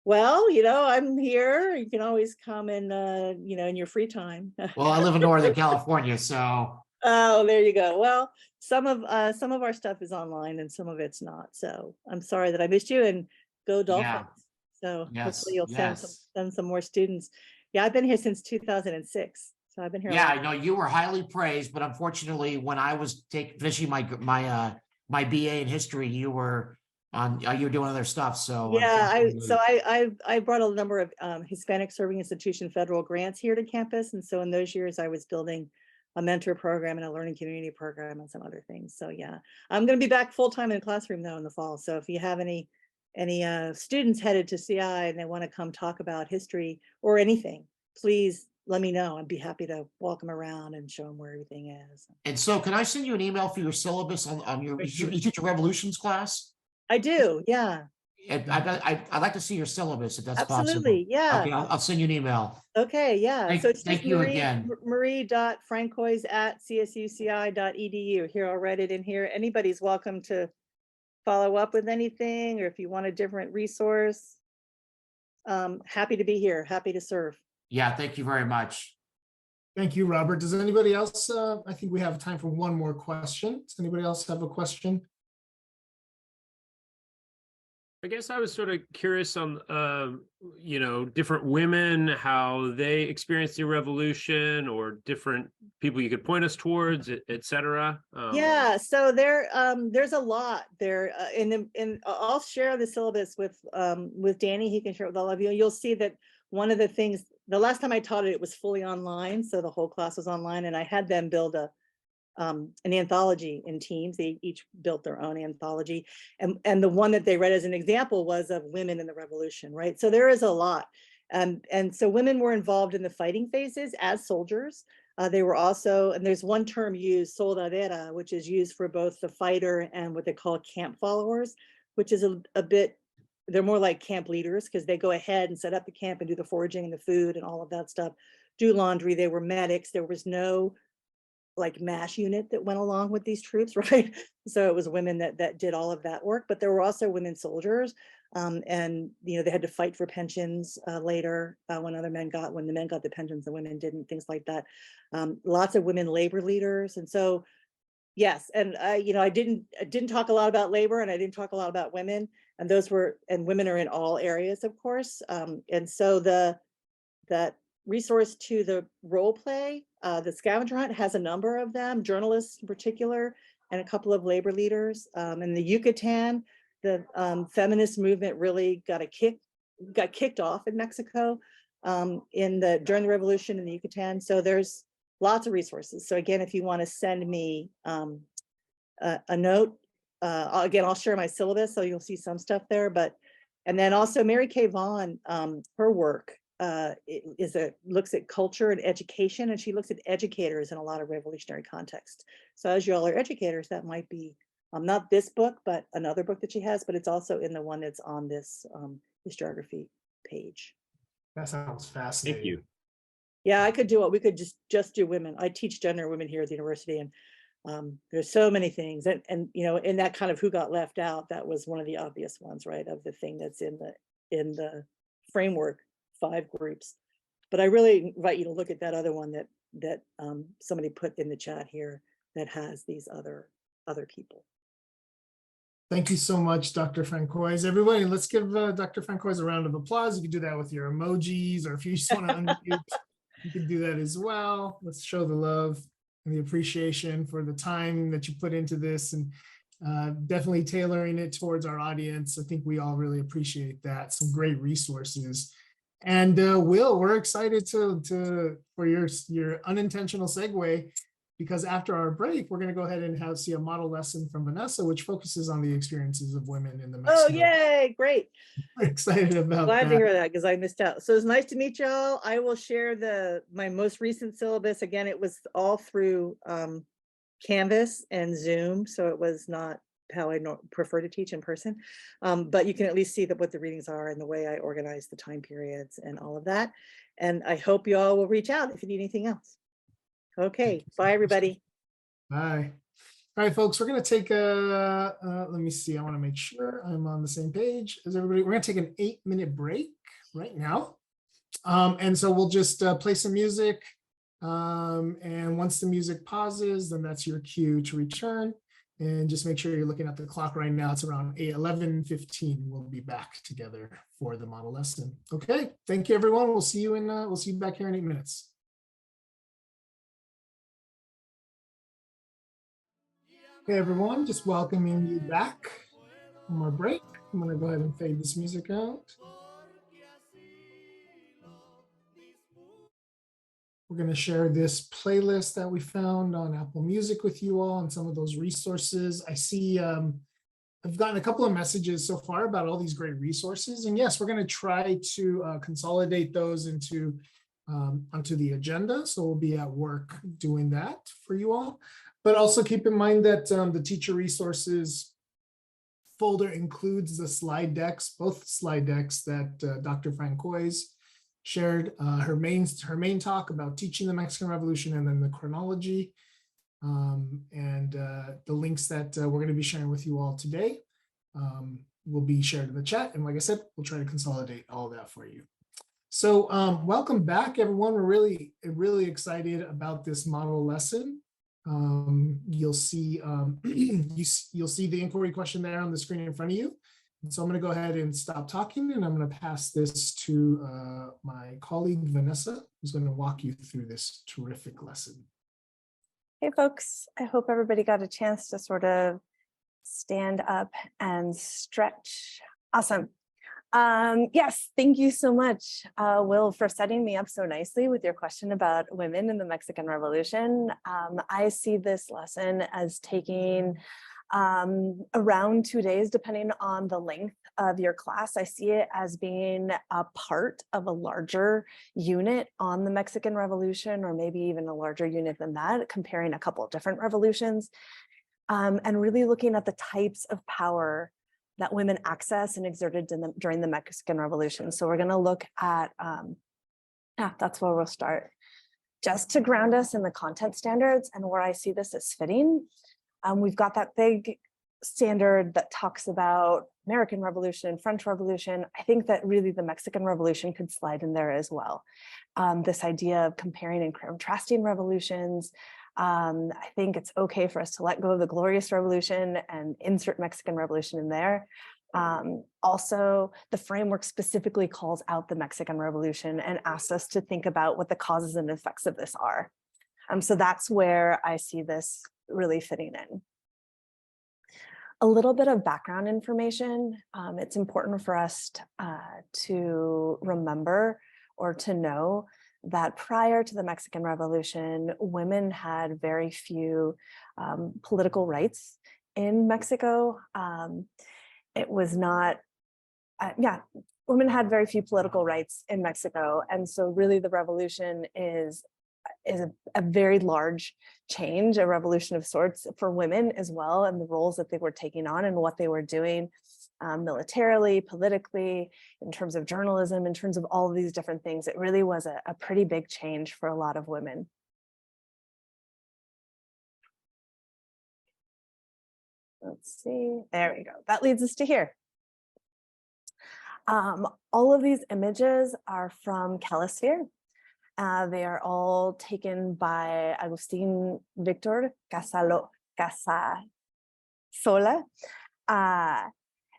Well, I'm here. You can always come in, in your free time. Well, I live in Northern California, so. Oh, there you go. Well, some of our stuff is online and some of it's not. So I'm sorry that I missed you, and go Dolphins. So hopefully you'll send some more students. Yeah, I've been here since 2006. So I've been here. Yeah, I know you were highly praised, but unfortunately, when I was finishing my BA in history, you were doing other stuff. So yeah, I brought a number of Hispanic Serving Institution federal grants here to campus, and so in those years I was building a mentor program and a learning community program and some other things. So yeah, I'm going to be back full time in the classroom though in the fall. So if you have any students headed to CI and they want to come talk about history or anything, please let me know. I'd be happy to walk them around and show them where everything is. And so can I send you an email for your syllabus on your, you teach a revolutions class? I do, yeah. I'd like to see your syllabus if that's Absolutely, possible. yeah. Okay, I'll send you an email. Okay, yeah. So it's thank you again. Marie.francois@csuci.edu. Here, I'll write it in here. Anybody's welcome to follow up with anything, or if you want a different resource, happy to be here, happy to serve. Yeah, thank you very much. Thank you, Robert. Does anybody else, I think we have time for one more question. Does anybody else have a question? I guess I was sort of curious on, different women, how they experienced the revolution, or different people you could point us towards, et cetera. Yeah, so there's a lot there, and I'll share the syllabus with Danny. He can share it with all of you. You'll see that one of the things, the last time I taught it, it was fully online, so the whole class was online, and I had them build an anthology in teams. They each built their own anthology, and the one that they read as an example was of women in the revolution, right? So there is a lot, and so women were involved in the fighting phases as soldiers. They were also, and there's one term used, soldadera, which is used for both the fighter and what they call camp followers, which is a bit, they're more like camp leaders because they go ahead and set up the camp and do the foraging and the food and all of that stuff, do laundry. They were medics. There was no like MASH unit that went along with these troops, right? So it was women that did all of that work, but there were also women soldiers. And they had to fight for pensions later when the men got the pensions, the women didn't, things like that. Lots of women labor leaders. And so, yes, and I didn't talk a lot about labor, and I didn't talk a lot about women, and women are in all areas, of course. And so that resource to the role play, the scavenger hunt has a number of them, journalists in particular, and a couple of labor leaders. In the Yucatan, the feminist movement really got kicked off in Mexico during the revolution in the Yucatan. So there's lots of resources. So again, if you want to send me a note, again, I'll share my syllabus, so you'll see some stuff there. And then also Mary Kay Vaughan, her work looks at culture and education, and she looks at educators in a lot of revolutionary contexts. So as you all are educators, that might be not this book, but another book that she has, but it's also in the one that's on this historiography page. That sounds fascinating. Thank you. Yeah, I could do it. We could just do women. I teach gender women here at the university, and there's so many things, and in that kind of who got left out, that was one of the obvious ones, right, of the thing that's in the framework, 5 groups. But I really invite you to look at that other one that somebody put in the chat here that has these other people. Thank you so much, Dr. Francois. Everybody, let's give Dr. Francois a round of applause. You can do that with your emojis, or if you just want to unmute, you can do that as well. Let's show the love and the appreciation for the time that you put into this, and definitely tailoring it towards our audience. I think we all really appreciate that. Some great resources. And Will, we're excited for your unintentional segue, because after our break, we're going to go ahead and see a model lesson from Vanessa, which focuses on the experiences of women in the Mexico. Oh, yay, great. We're excited about Glad that. to hear that, because I missed out. So it's nice to meet y'all. I will share my most recent syllabus. Again, it was all through Canvas and Zoom, so it was not how I prefer to teach in person. But you can at least see what the readings are and the way I organize the time periods and all of that. And I hope you all will reach out if you need anything else. Okay, bye everybody. Bye. All right, folks, we're going to take let me see. I want to make sure I'm on the same page as everybody. We're going to take an 8-minute break right now. And so we'll just play some music. And once the music pauses, then that's your cue to return. And just make sure you're looking at the clock right now. It's around 11:15. We'll be back together for the model lesson. Okay, thank you, everyone. We'll see you back here in 8 minutes. Okay, everyone, just welcoming you back from our break. I'm going to go ahead and fade this music out. We're going to share this playlist that we found on Apple Music with you all and some of those resources. I see I've gotten a couple of messages so far about all these great resources. And yes, we're going to try to consolidate those onto the agenda. So we'll be at work doing that for you all. But also keep in mind that the teacher resources folder includes the slide decks, both slide decks that Dr. Francois shared, her main talk about teaching the Mexican Revolution, and then the chronology, and the links that we're going to be sharing with you all today will be shared in the chat. And like I said, we'll try to consolidate all of that for you. So welcome back, everyone. We're really excited about this model lesson. You'll see you'll see the inquiry question there on the screen in front of you. And so I'm going to go ahead and stop talking, and I'm going to pass this to my colleague Vanessa, who's going to walk you through this terrific lesson. Hey folks, I hope everybody got a chance to sort of stand up and stretch. Awesome. Yes, thank you so much, Will, for setting me up so nicely with your question about women in the Mexican Revolution. I see this lesson as taking around 2 days, depending on the length of your class. I see it as being a part of a larger unit on the Mexican Revolution, or maybe even a larger unit than that, comparing a couple of different revolutions, and really looking at the types of power that women access and exerted during the Mexican Revolution. So we're going to look at, that's where we'll start. Just to ground us in the content standards and where I see this as fitting, we've got that big standard that talks about American Revolution, French Revolution. I think that really the Mexican Revolution could slide in there as well. This idea of comparing and contrasting revolutions. I think it's okay for us to let go of the Glorious Revolution and insert Mexican Revolution in there. Also, the framework specifically calls out the Mexican Revolution and asks us to think about what the causes and effects of this are. So that's where I see this really fitting in. A little bit of background information. It's important for us to remember or to know that prior to the Mexican Revolution, women had very few political rights in Mexico. It was not, women had very few political rights in Mexico. And so really the revolution is a very large change, a revolution of sorts for women as well, and the roles that they were taking on and what they were doing militarily, politically, in terms of journalism, in terms of all of these different things. It really was a pretty big change for a lot of women. Let's see, there we go. That leads us to here. All of these images are from Calisphere. They are all taken by Agustin Victor Casasola.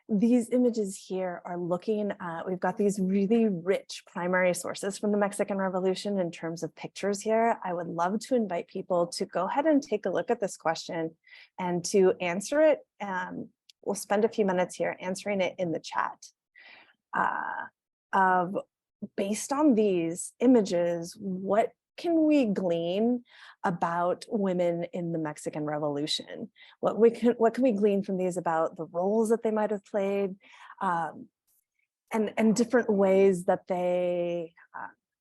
These images here are looking at, we've got these really rich primary sources from the Mexican Revolution in terms of pictures here. I would love to invite people to go ahead and take a look at this question and to answer it. We'll spend a few minutes here answering it in the chat. Based on these images, what can we glean about women in the Mexican Revolution? What can we glean from these about the roles that they might have played, and different ways that they,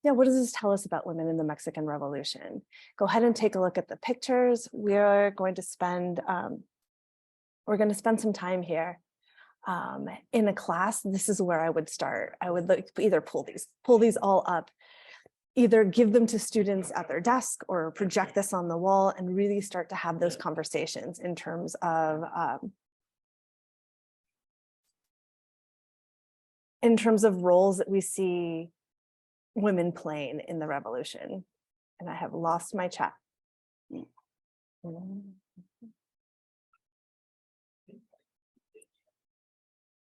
what does this tell us about women in the Mexican Revolution? Go ahead and take a look at the pictures. We're going to spend some time here. In a class, this is where I would start. I would either pull these all up, either give them to students at their desk or project this on the wall and really start to have those conversations in terms of roles that we see women playing in the revolution. And I have lost my chat.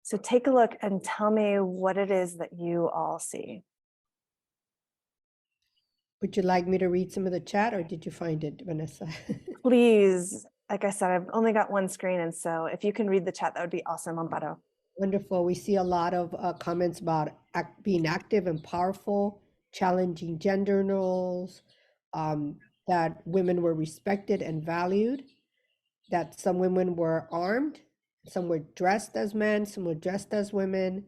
So take a look and tell me what it is that you all see. Would you like me to read some of the chat, or did you find it, Vanessa? Please, like I said, I've only got one screen, and so if you can read the chat, that would be awesome, Amparo. Wonderful. We see a lot of comments about being active and powerful, challenging gender roles, that women were respected and valued, that some women were armed, some were dressed as men, some were dressed as women.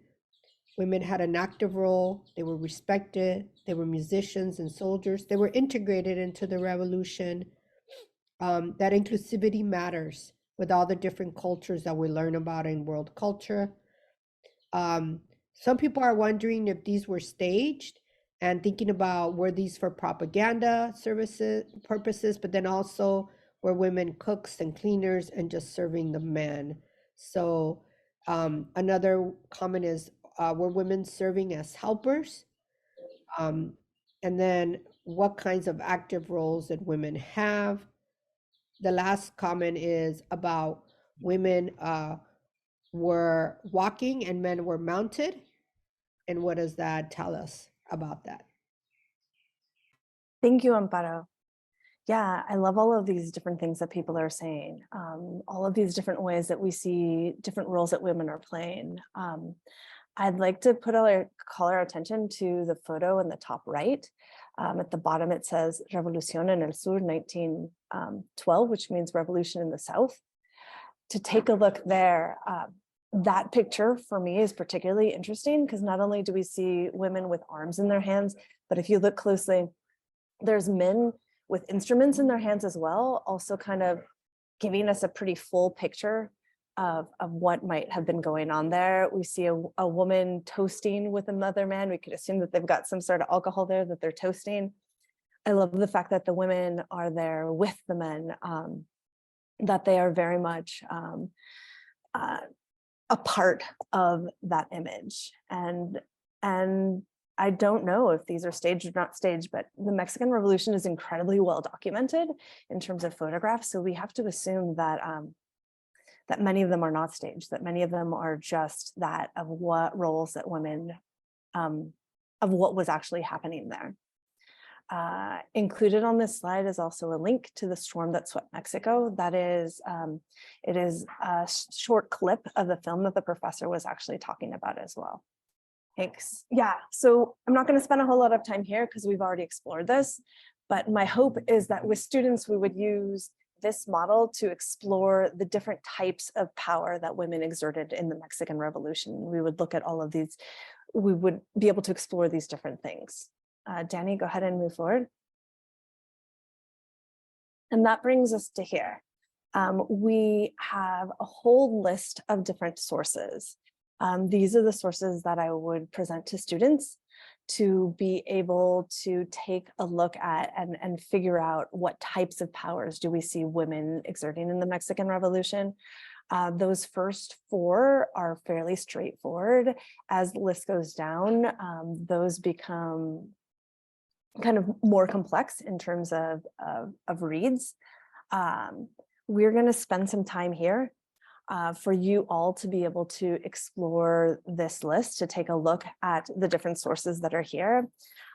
Women had an active role, they were respected, they were musicians and soldiers, they were integrated into the revolution. That inclusivity matters with all the different cultures that we learn about in world culture. Some people are wondering if these were staged and thinking about were these for propaganda purposes, but then also were women cooks and cleaners and just serving the men. So another comment is, were women serving as helpers? And then what kinds of active roles did women have? The last comment is about women were walking and men were mounted. And what does that tell us about that? Thank you, Amparo. Yeah, I love all of these different things that people are saying. All of these different ways that we see different roles that women are playing. I'd like to call our attention to the photo in the top right. At the bottom, it says Revolución en el Sur 1912, which means revolution in the South. To take a look there, that picture for me is particularly interesting because not only do we see women with arms in their hands, but if you look closely, there's men with instruments in their hands as well, also kind of giving us a pretty full picture of what might have been going on there. We see a woman toasting with another man. We could assume that they've got some sort of alcohol there that they're toasting. I love the fact that the women are there with the men, that they are very much a part of that image. And I don't know if these are staged or not staged, but the Mexican Revolution is incredibly well documented in terms of photographs. So we have to assume that that many of them are not staged, that many of them are just that of what roles that women, of what was actually happening there. Included on this slide is also a link to the storm that swept Mexico. That is, it is a short clip of the film that the professor was actually talking about as well. Thanks. Yeah, so I'm not going to spend a whole lot of time here because we've already explored this, but my hope is that with students, we would use this model to explore the different types of power that women exerted in the Mexican Revolution. We would look at all of these, we would be able to explore these different things. Danny, go ahead and move forward. And that brings us to here. We have a whole list of different sources. These are the sources that I would present to students to be able to take a look at and figure out what types of powers do we see women exerting in the Mexican Revolution. Those first four are fairly straightforward. As the list goes down, those become kind of more complex in terms of reads. We're going to spend some time here for you all to be able to explore this list, to take a look at the different sources that are here.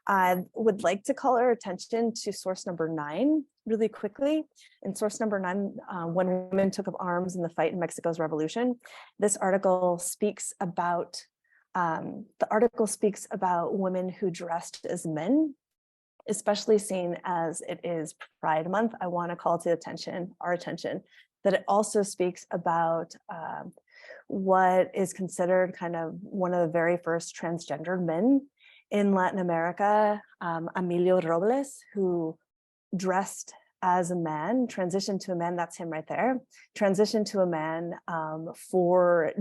I would like to call our attention to source number 9 really quickly. In source number 9, when women took up arms in the fight in Mexico's revolution, this article speaks about, women who dressed as men, especially seeing as it is Pride Month. I want to call to our attention that it also speaks about what is considered kind of one of the very first transgendered men in Latin America, Emilio Robles, who dressed as a man, transitioned to a man, that's him right there, transitioned to a man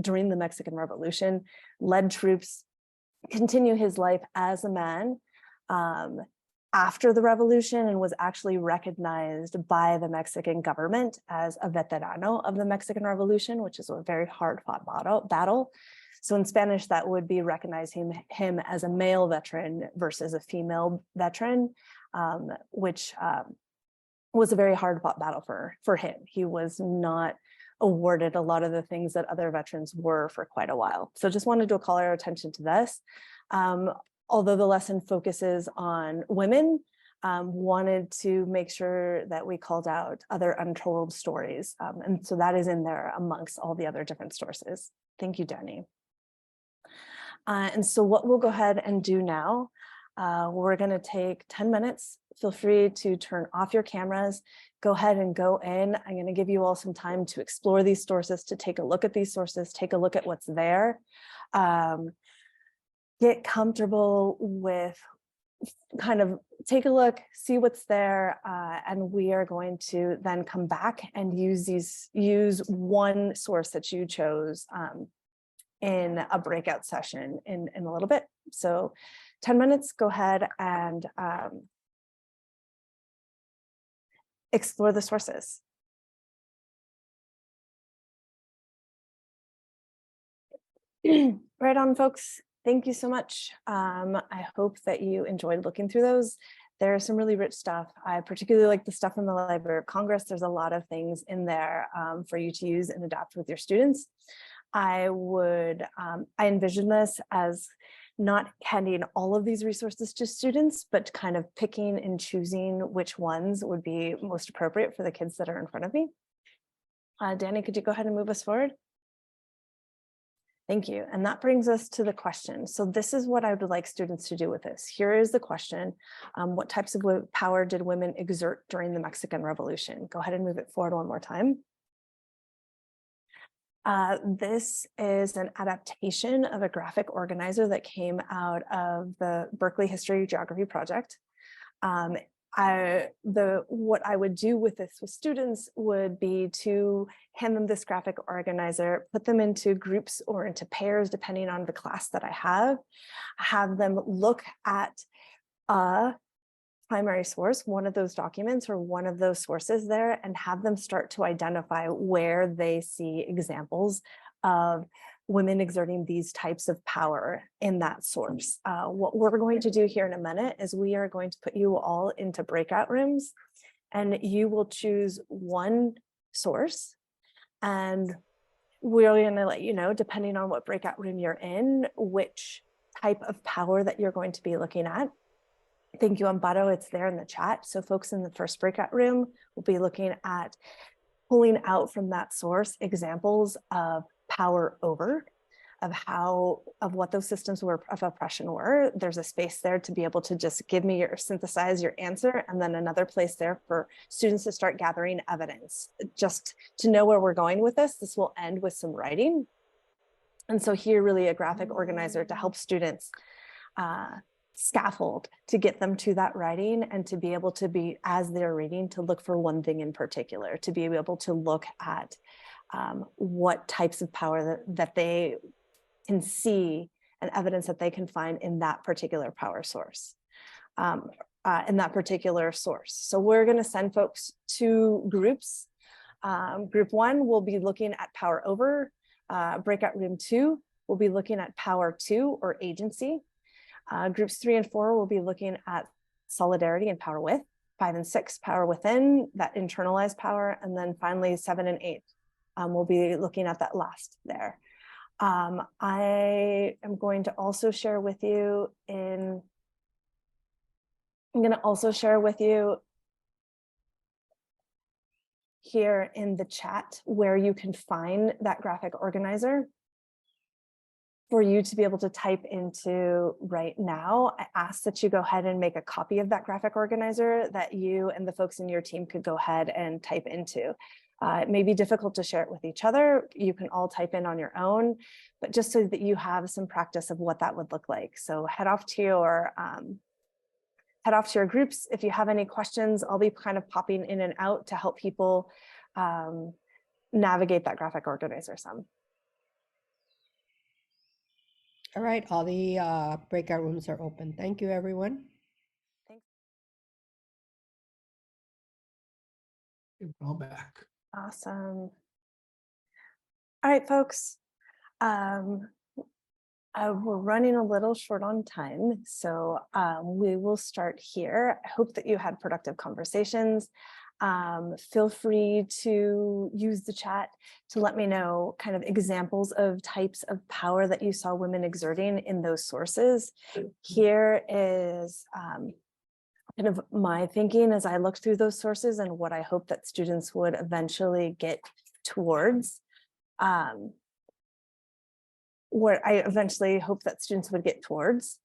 during the Mexican Revolution, led troops, continue his life as a man after the revolution, and was actually recognized by the Mexican government as a veterano of the Mexican Revolution, which is a very hard-fought battle. So in Spanish, that would be recognizing him as a male veteran versus a female veteran, which was a very hard-fought battle for him. He was not awarded a lot of the things that other veterans were for quite a while. So just wanted to call our attention to this. Although the lesson focuses on women, wanted to make sure that we called out other untold stories. And so that is in there amongst all the other different sources. Thank you, Danny. And so what we'll go ahead and do now, we're going to take 10 minutes. Feel free to turn off your cameras, go ahead and go in. I'm going to give you all some time to explore these sources, to take a look at these sources, take a look at what's there. Get comfortable with, kind of take a look, see what's there, and we are going to then come back and use one source that you chose in a breakout session in a little bit. So 10 minutes, go ahead and explore the sources. Right on, folks. Thank you so much. I hope that you enjoyed looking through those. There's some really rich stuff. I particularly like the stuff in the Library of Congress. There's a lot of things in there for you to use and adapt with your students. I envision this as not handing all of these resources to students, but kind of picking and choosing which ones would be most appropriate for the kids that are in front of me. Danny, could you go ahead and move us forward? Thank you. And that brings us to the question. So this is what I would like students to do with this. Here is the question. What types of power did women exert during the Mexican Revolution? Go ahead and move it forward one more time. This is an adaptation of a graphic organizer that came out of the Berkeley History Geography Project. What I would do with this with students would be to hand them this graphic organizer, put them into groups or into pairs, depending on the class that I have them look at a primary source, one of those documents or one of those sources there, and have them start to identify where they see examples of women exerting these types of power in that source. What we're going to do here in a minute is we are going to put you all into breakout rooms, and you will choose one source, and we're going to let you know, depending on what breakout room you're in, which type of power that you're going to be looking at. Thank you, Amparo. It's there in the chat. So folks in the first breakout room will be looking at pulling out from that source examples of power over, of what those systems were of oppression were. There's a space there to be able to just synthesize your answer, and then another place there for students to start gathering evidence. Just to know where we're going with this, this will end with some writing. And so here really a graphic organizer to help students scaffold to get them to that writing, and to be able to be, as they're reading, to look for one thing in particular, to be able to look at what types of power that they can see and evidence that they can find in that particular power source, in that particular source. So we're going to send folks to groups. Group 1 will be looking at power over. Breakout room 2 will be looking at power to or agency. Groups 3 and 4 will be looking at solidarity and power with. 5 and 6, power within, that internalized power. And then finally 7 and 8 we'll be looking at that last there. I am going to also share with you here in the chat where you can find that graphic organizer for you to be able to type into right now. I ask that you go ahead and make a copy of that graphic organizer that you and the folks in your team could go ahead and type into. It may be difficult to share it with each other. You can all type in on your own, but just so that you have some practice of what that would look like. So head off to your groups. If you have any questions, I'll be kind of popping in and out to help people navigate that graphic organizer some. All right, all the breakout rooms are open. Thank you, everyone. Thanks. We're all back. Awesome. All right, folks. We're running a little short on time, so we will start here. I hope that you had productive conversations. Feel free to use the chat to let me know kind of examples of types of power that you saw women exerting in those sources. Here is kind of my thinking as I looked through those sources and what I hope that students would eventually get towards. What I eventually hope that students would get towards.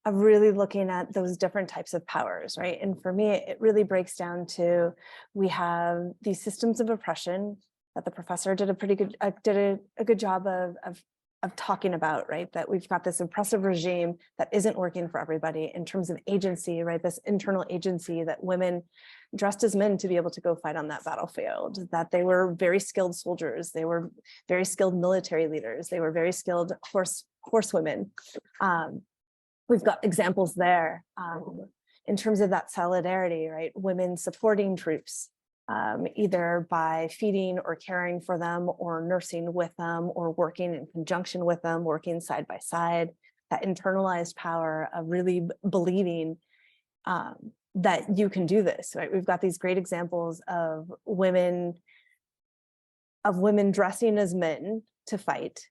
Of really looking at those different types of powers, right? And for me, it really breaks down to, we have these systems of oppression that the professor did a pretty good, did a good job of talking about, right? That we've got this oppressive regime that isn't working for everybody in terms of agency, right? This internal agency that women dressed as men to be able to go fight on that battlefield, that they were very skilled soldiers, they were very skilled military leaders, they were very skilled horsewomen. We've got examples there in terms of that solidarity, right? Women supporting troops, either by feeding or caring for them or nursing with them or working in conjunction with them, working side by side, that internalized power of really believing that you can do this, right? We've got these great examples of women dressing as men to fight,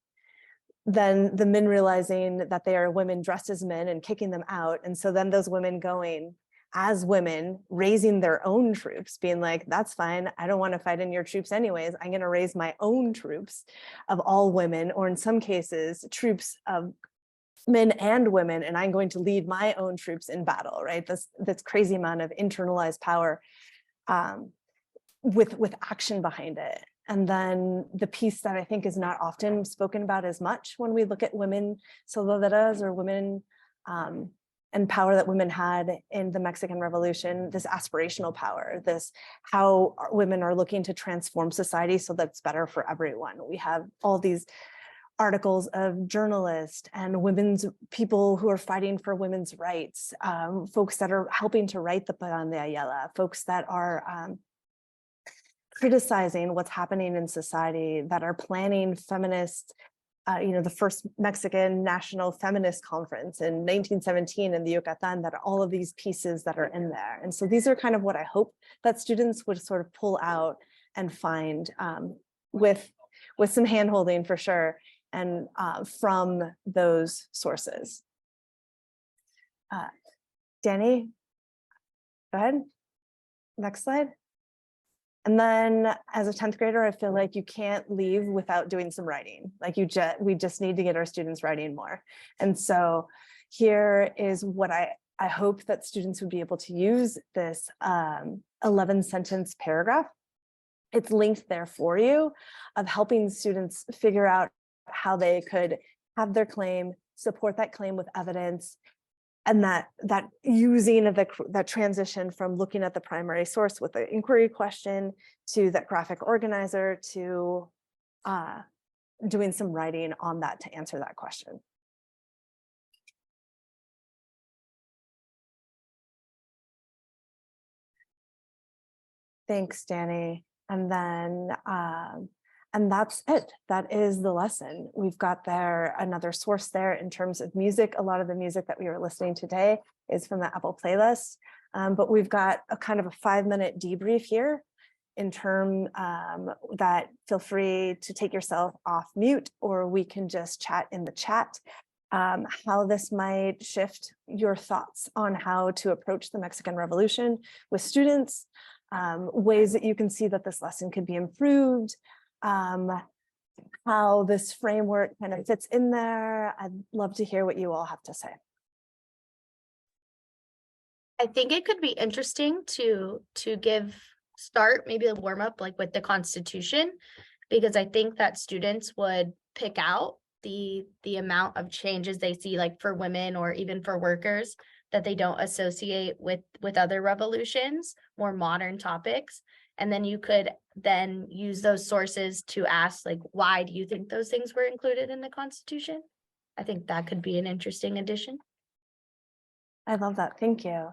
then the men realizing that they are women dressed as men and kicking them out. And so then those women going as women, raising their own troops, being like, that's fine, I don't want to fight in your troops anyways, I'm going to raise my own troops of all women, or in some cases, troops of men and women, and I'm going to lead my own troops in battle, right? This crazy amount of internalized power with action behind it. And then the piece that I think is not often spoken about as much when we look at women soldaderas or women and power that women had in the Mexican Revolution, this aspirational power, this how women are looking to transform society so that's better for everyone. We have all these articles of journalists and women's people who are fighting for women's rights, folks that are helping to write the Plan de Ayala, folks that are criticizing what's happening in society, that are planning feminist, the first Mexican National Feminist Conference in 1917 in the Yucatan, that are all of these pieces that are in there. And so these are kind of what I hope that students would sort of pull out and find with some handholding for sure, and from those sources. Danny, go ahead. Next slide. And then as a 10th grader, I feel like you can't leave without doing some writing. Like we just need to get our students writing more. And so here is what I hope that students would be able to use this 11-sentence paragraph. It's linked there for you, of helping students figure out how they could have their claim, support that claim with evidence, and that using of that transition from looking at the primary source with the inquiry question to that graphic organizer to doing some writing on that to answer that question. Thanks, Danny. And then and that's it. That is the lesson. We've got there another source there in terms of music. A lot of the music that we were listening today is from the Apple playlist, but we've got a kind of a 5-minute debrief here in term that feel free to take yourself off mute, or we can just chat in the chat, how this might shift your thoughts on how to approach the Mexican Revolution with students, ways that you can see that this lesson could be improved, how this framework kind of fits in there. I'd love to hear what you all have to say. I think it could be interesting to start maybe a warm up like with the Constitution, because I think that students would pick out the amount of changes they see, like for women or even for workers, that they don't associate with other revolutions, more modern topics. And then you could then use those sources to ask, like, why do you think those things were included in the Constitution? I think that could be an interesting addition. I love that. Thank you.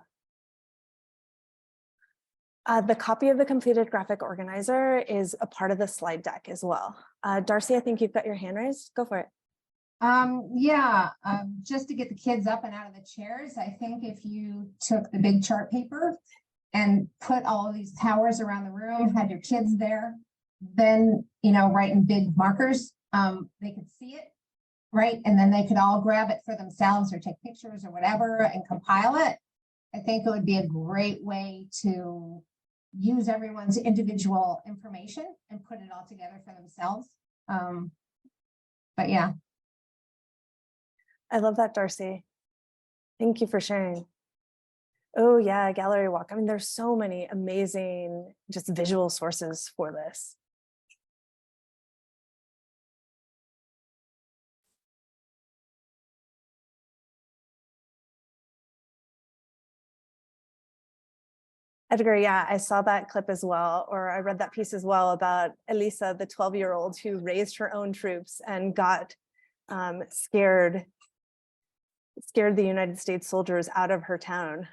The copy of the completed graphic organizer is a part of the slide deck as well. Darcy, I think you've got your hand raised. Go for it. Just to get the kids up and out of the chairs, I think if you took the big chart paper and put all of these towers around the room, had your kids there, then, write in big markers, they could see it, right? And then they could all grab it for themselves or take pictures or whatever and compile it. I think it would be a great way to use everyone's individual information and put it all together for themselves. But yeah. I love that, Darcy. Thank you for sharing. Oh yeah, gallery walk. I mean, there's so many amazing just visual sources for this. Edgar, yeah, I saw that clip as well, or I read that piece as well about Elisa, the 12-year-old who raised her own troops and got scared the United States soldiers out of her town.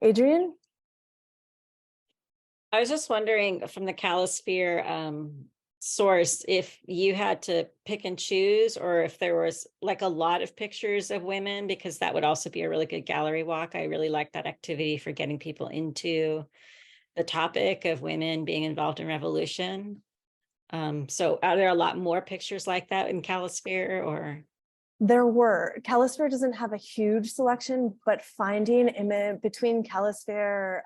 Adrian? I was just wondering from the Calisphere source, if you had to pick and choose, or if there was like a lot of pictures of women, because that would also be a really good gallery walk. I really like that activity for getting people into the topic of women being involved in revolution. So are there a lot more pictures like that in Calisphere, or? There were. Calisphere doesn't have a huge selection, but finding image between Calisphere,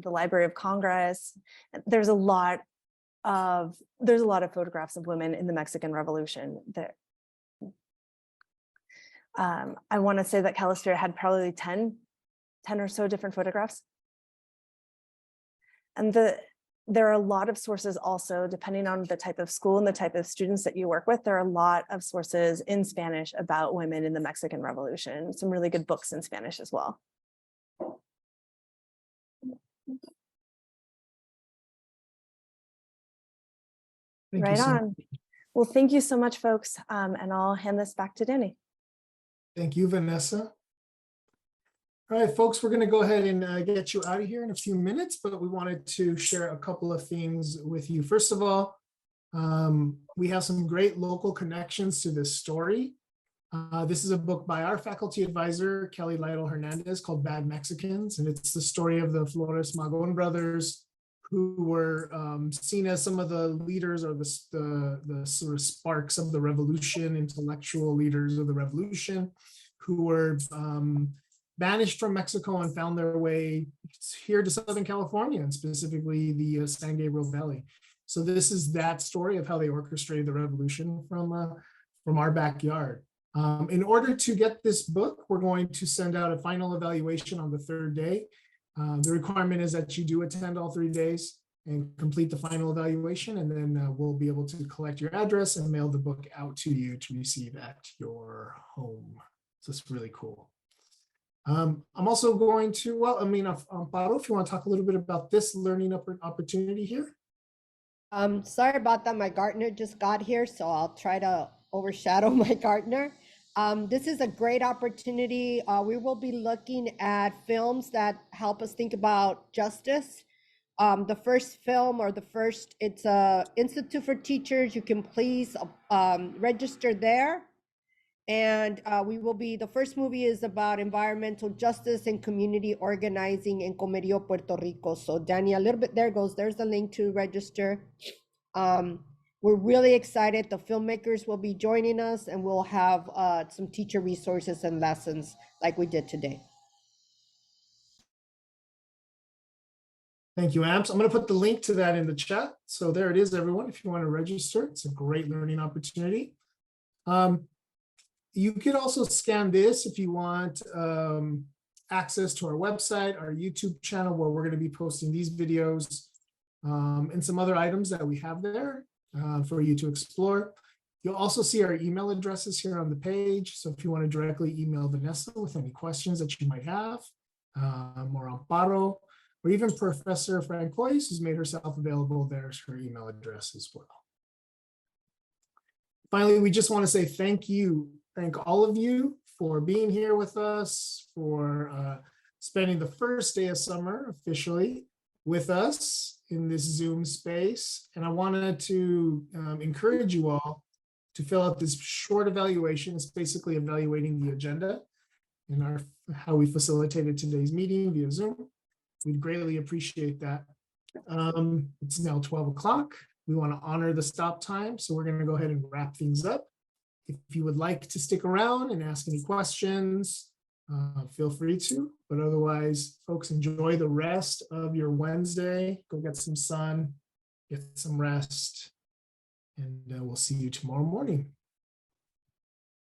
the Library of Congress, there's a lot of photographs of women in the Mexican Revolution. There, I want to say that Calisphere had probably 10 or so different photographs. And there are a lot of sources also, depending on the type of school and the type of students that you work with, there are a lot of sources in Spanish about women in the Mexican Revolution. Some really good books in Spanish as well. Right on. Well, thank you so much, folks. And I'll hand this back to Danny. Thank you, Vanessa. All right, folks, we're going to go ahead and get you out of here in a few minutes, but we wanted to share a couple of things with you. First of all, we have some great local connections to this story. This is a book by our faculty advisor, Kelly Lytle Hernandez, called Bad Mexicans, and it's the story of the Flores Magon brothers, who were seen as some of the leaders or the sort of sparks of the revolution, intellectual leaders of the revolution, who were banished from Mexico and found their way here to Southern California, and specifically the San Gabriel Valley. So this is that story of how they orchestrated the revolution from our backyard. In order to get this book, we're going to send out a final evaluation on the third day. The requirement is that you do attend all 3 days and complete the final evaluation, and then we'll be able to collect your address and mail the book out to you to receive at your home. So it's really cool. I'm also going to, well, I mean, Amparo, if you want to talk a little bit about this learning opportunity here. Sorry about that. My gardener just got here, so I'll try to overshadow my gardener. This is a great opportunity. We will be looking at films that help us think about justice. The first film, or it's a Institute for Teachers. You can please register there. And the first movie is about environmental justice and community organizing in Comerío, Puerto Rico. So Danny, a little bit, there's the link to register. We're really excited. The filmmakers will be joining us, and we'll have some teacher resources and lessons like we did today. Thank you, Amps. I'm going to put the link to that in the chat. So there it is, everyone. If you want to register, it's a great learning opportunity. You could also scan this if you want access to our website, our YouTube channel, where we're going to be posting these videos and some other items that we have there for you to explore. You'll also see our email addresses here on the page. So if you want to directly email Vanessa with any questions that you might have, or Amparo, or even Professor Francois, who's made herself available, there's her email address as well. Finally, we just want to say thank all of you for being here with us, for spending the first day of summer officially with us in this Zoom space. And I wanted to encourage you all to fill out this short evaluation. It's basically evaluating the agenda and how we facilitated today's meeting via Zoom. We'd greatly appreciate that. It's now 12 o'clock. We want to honor the stop time, so we're going to go ahead and wrap things up. If you would like to stick around and ask any questions, feel free to. But otherwise, folks, enjoy the rest of your Wednesday. Go get some sun, get some rest, and we'll see you tomorrow morning.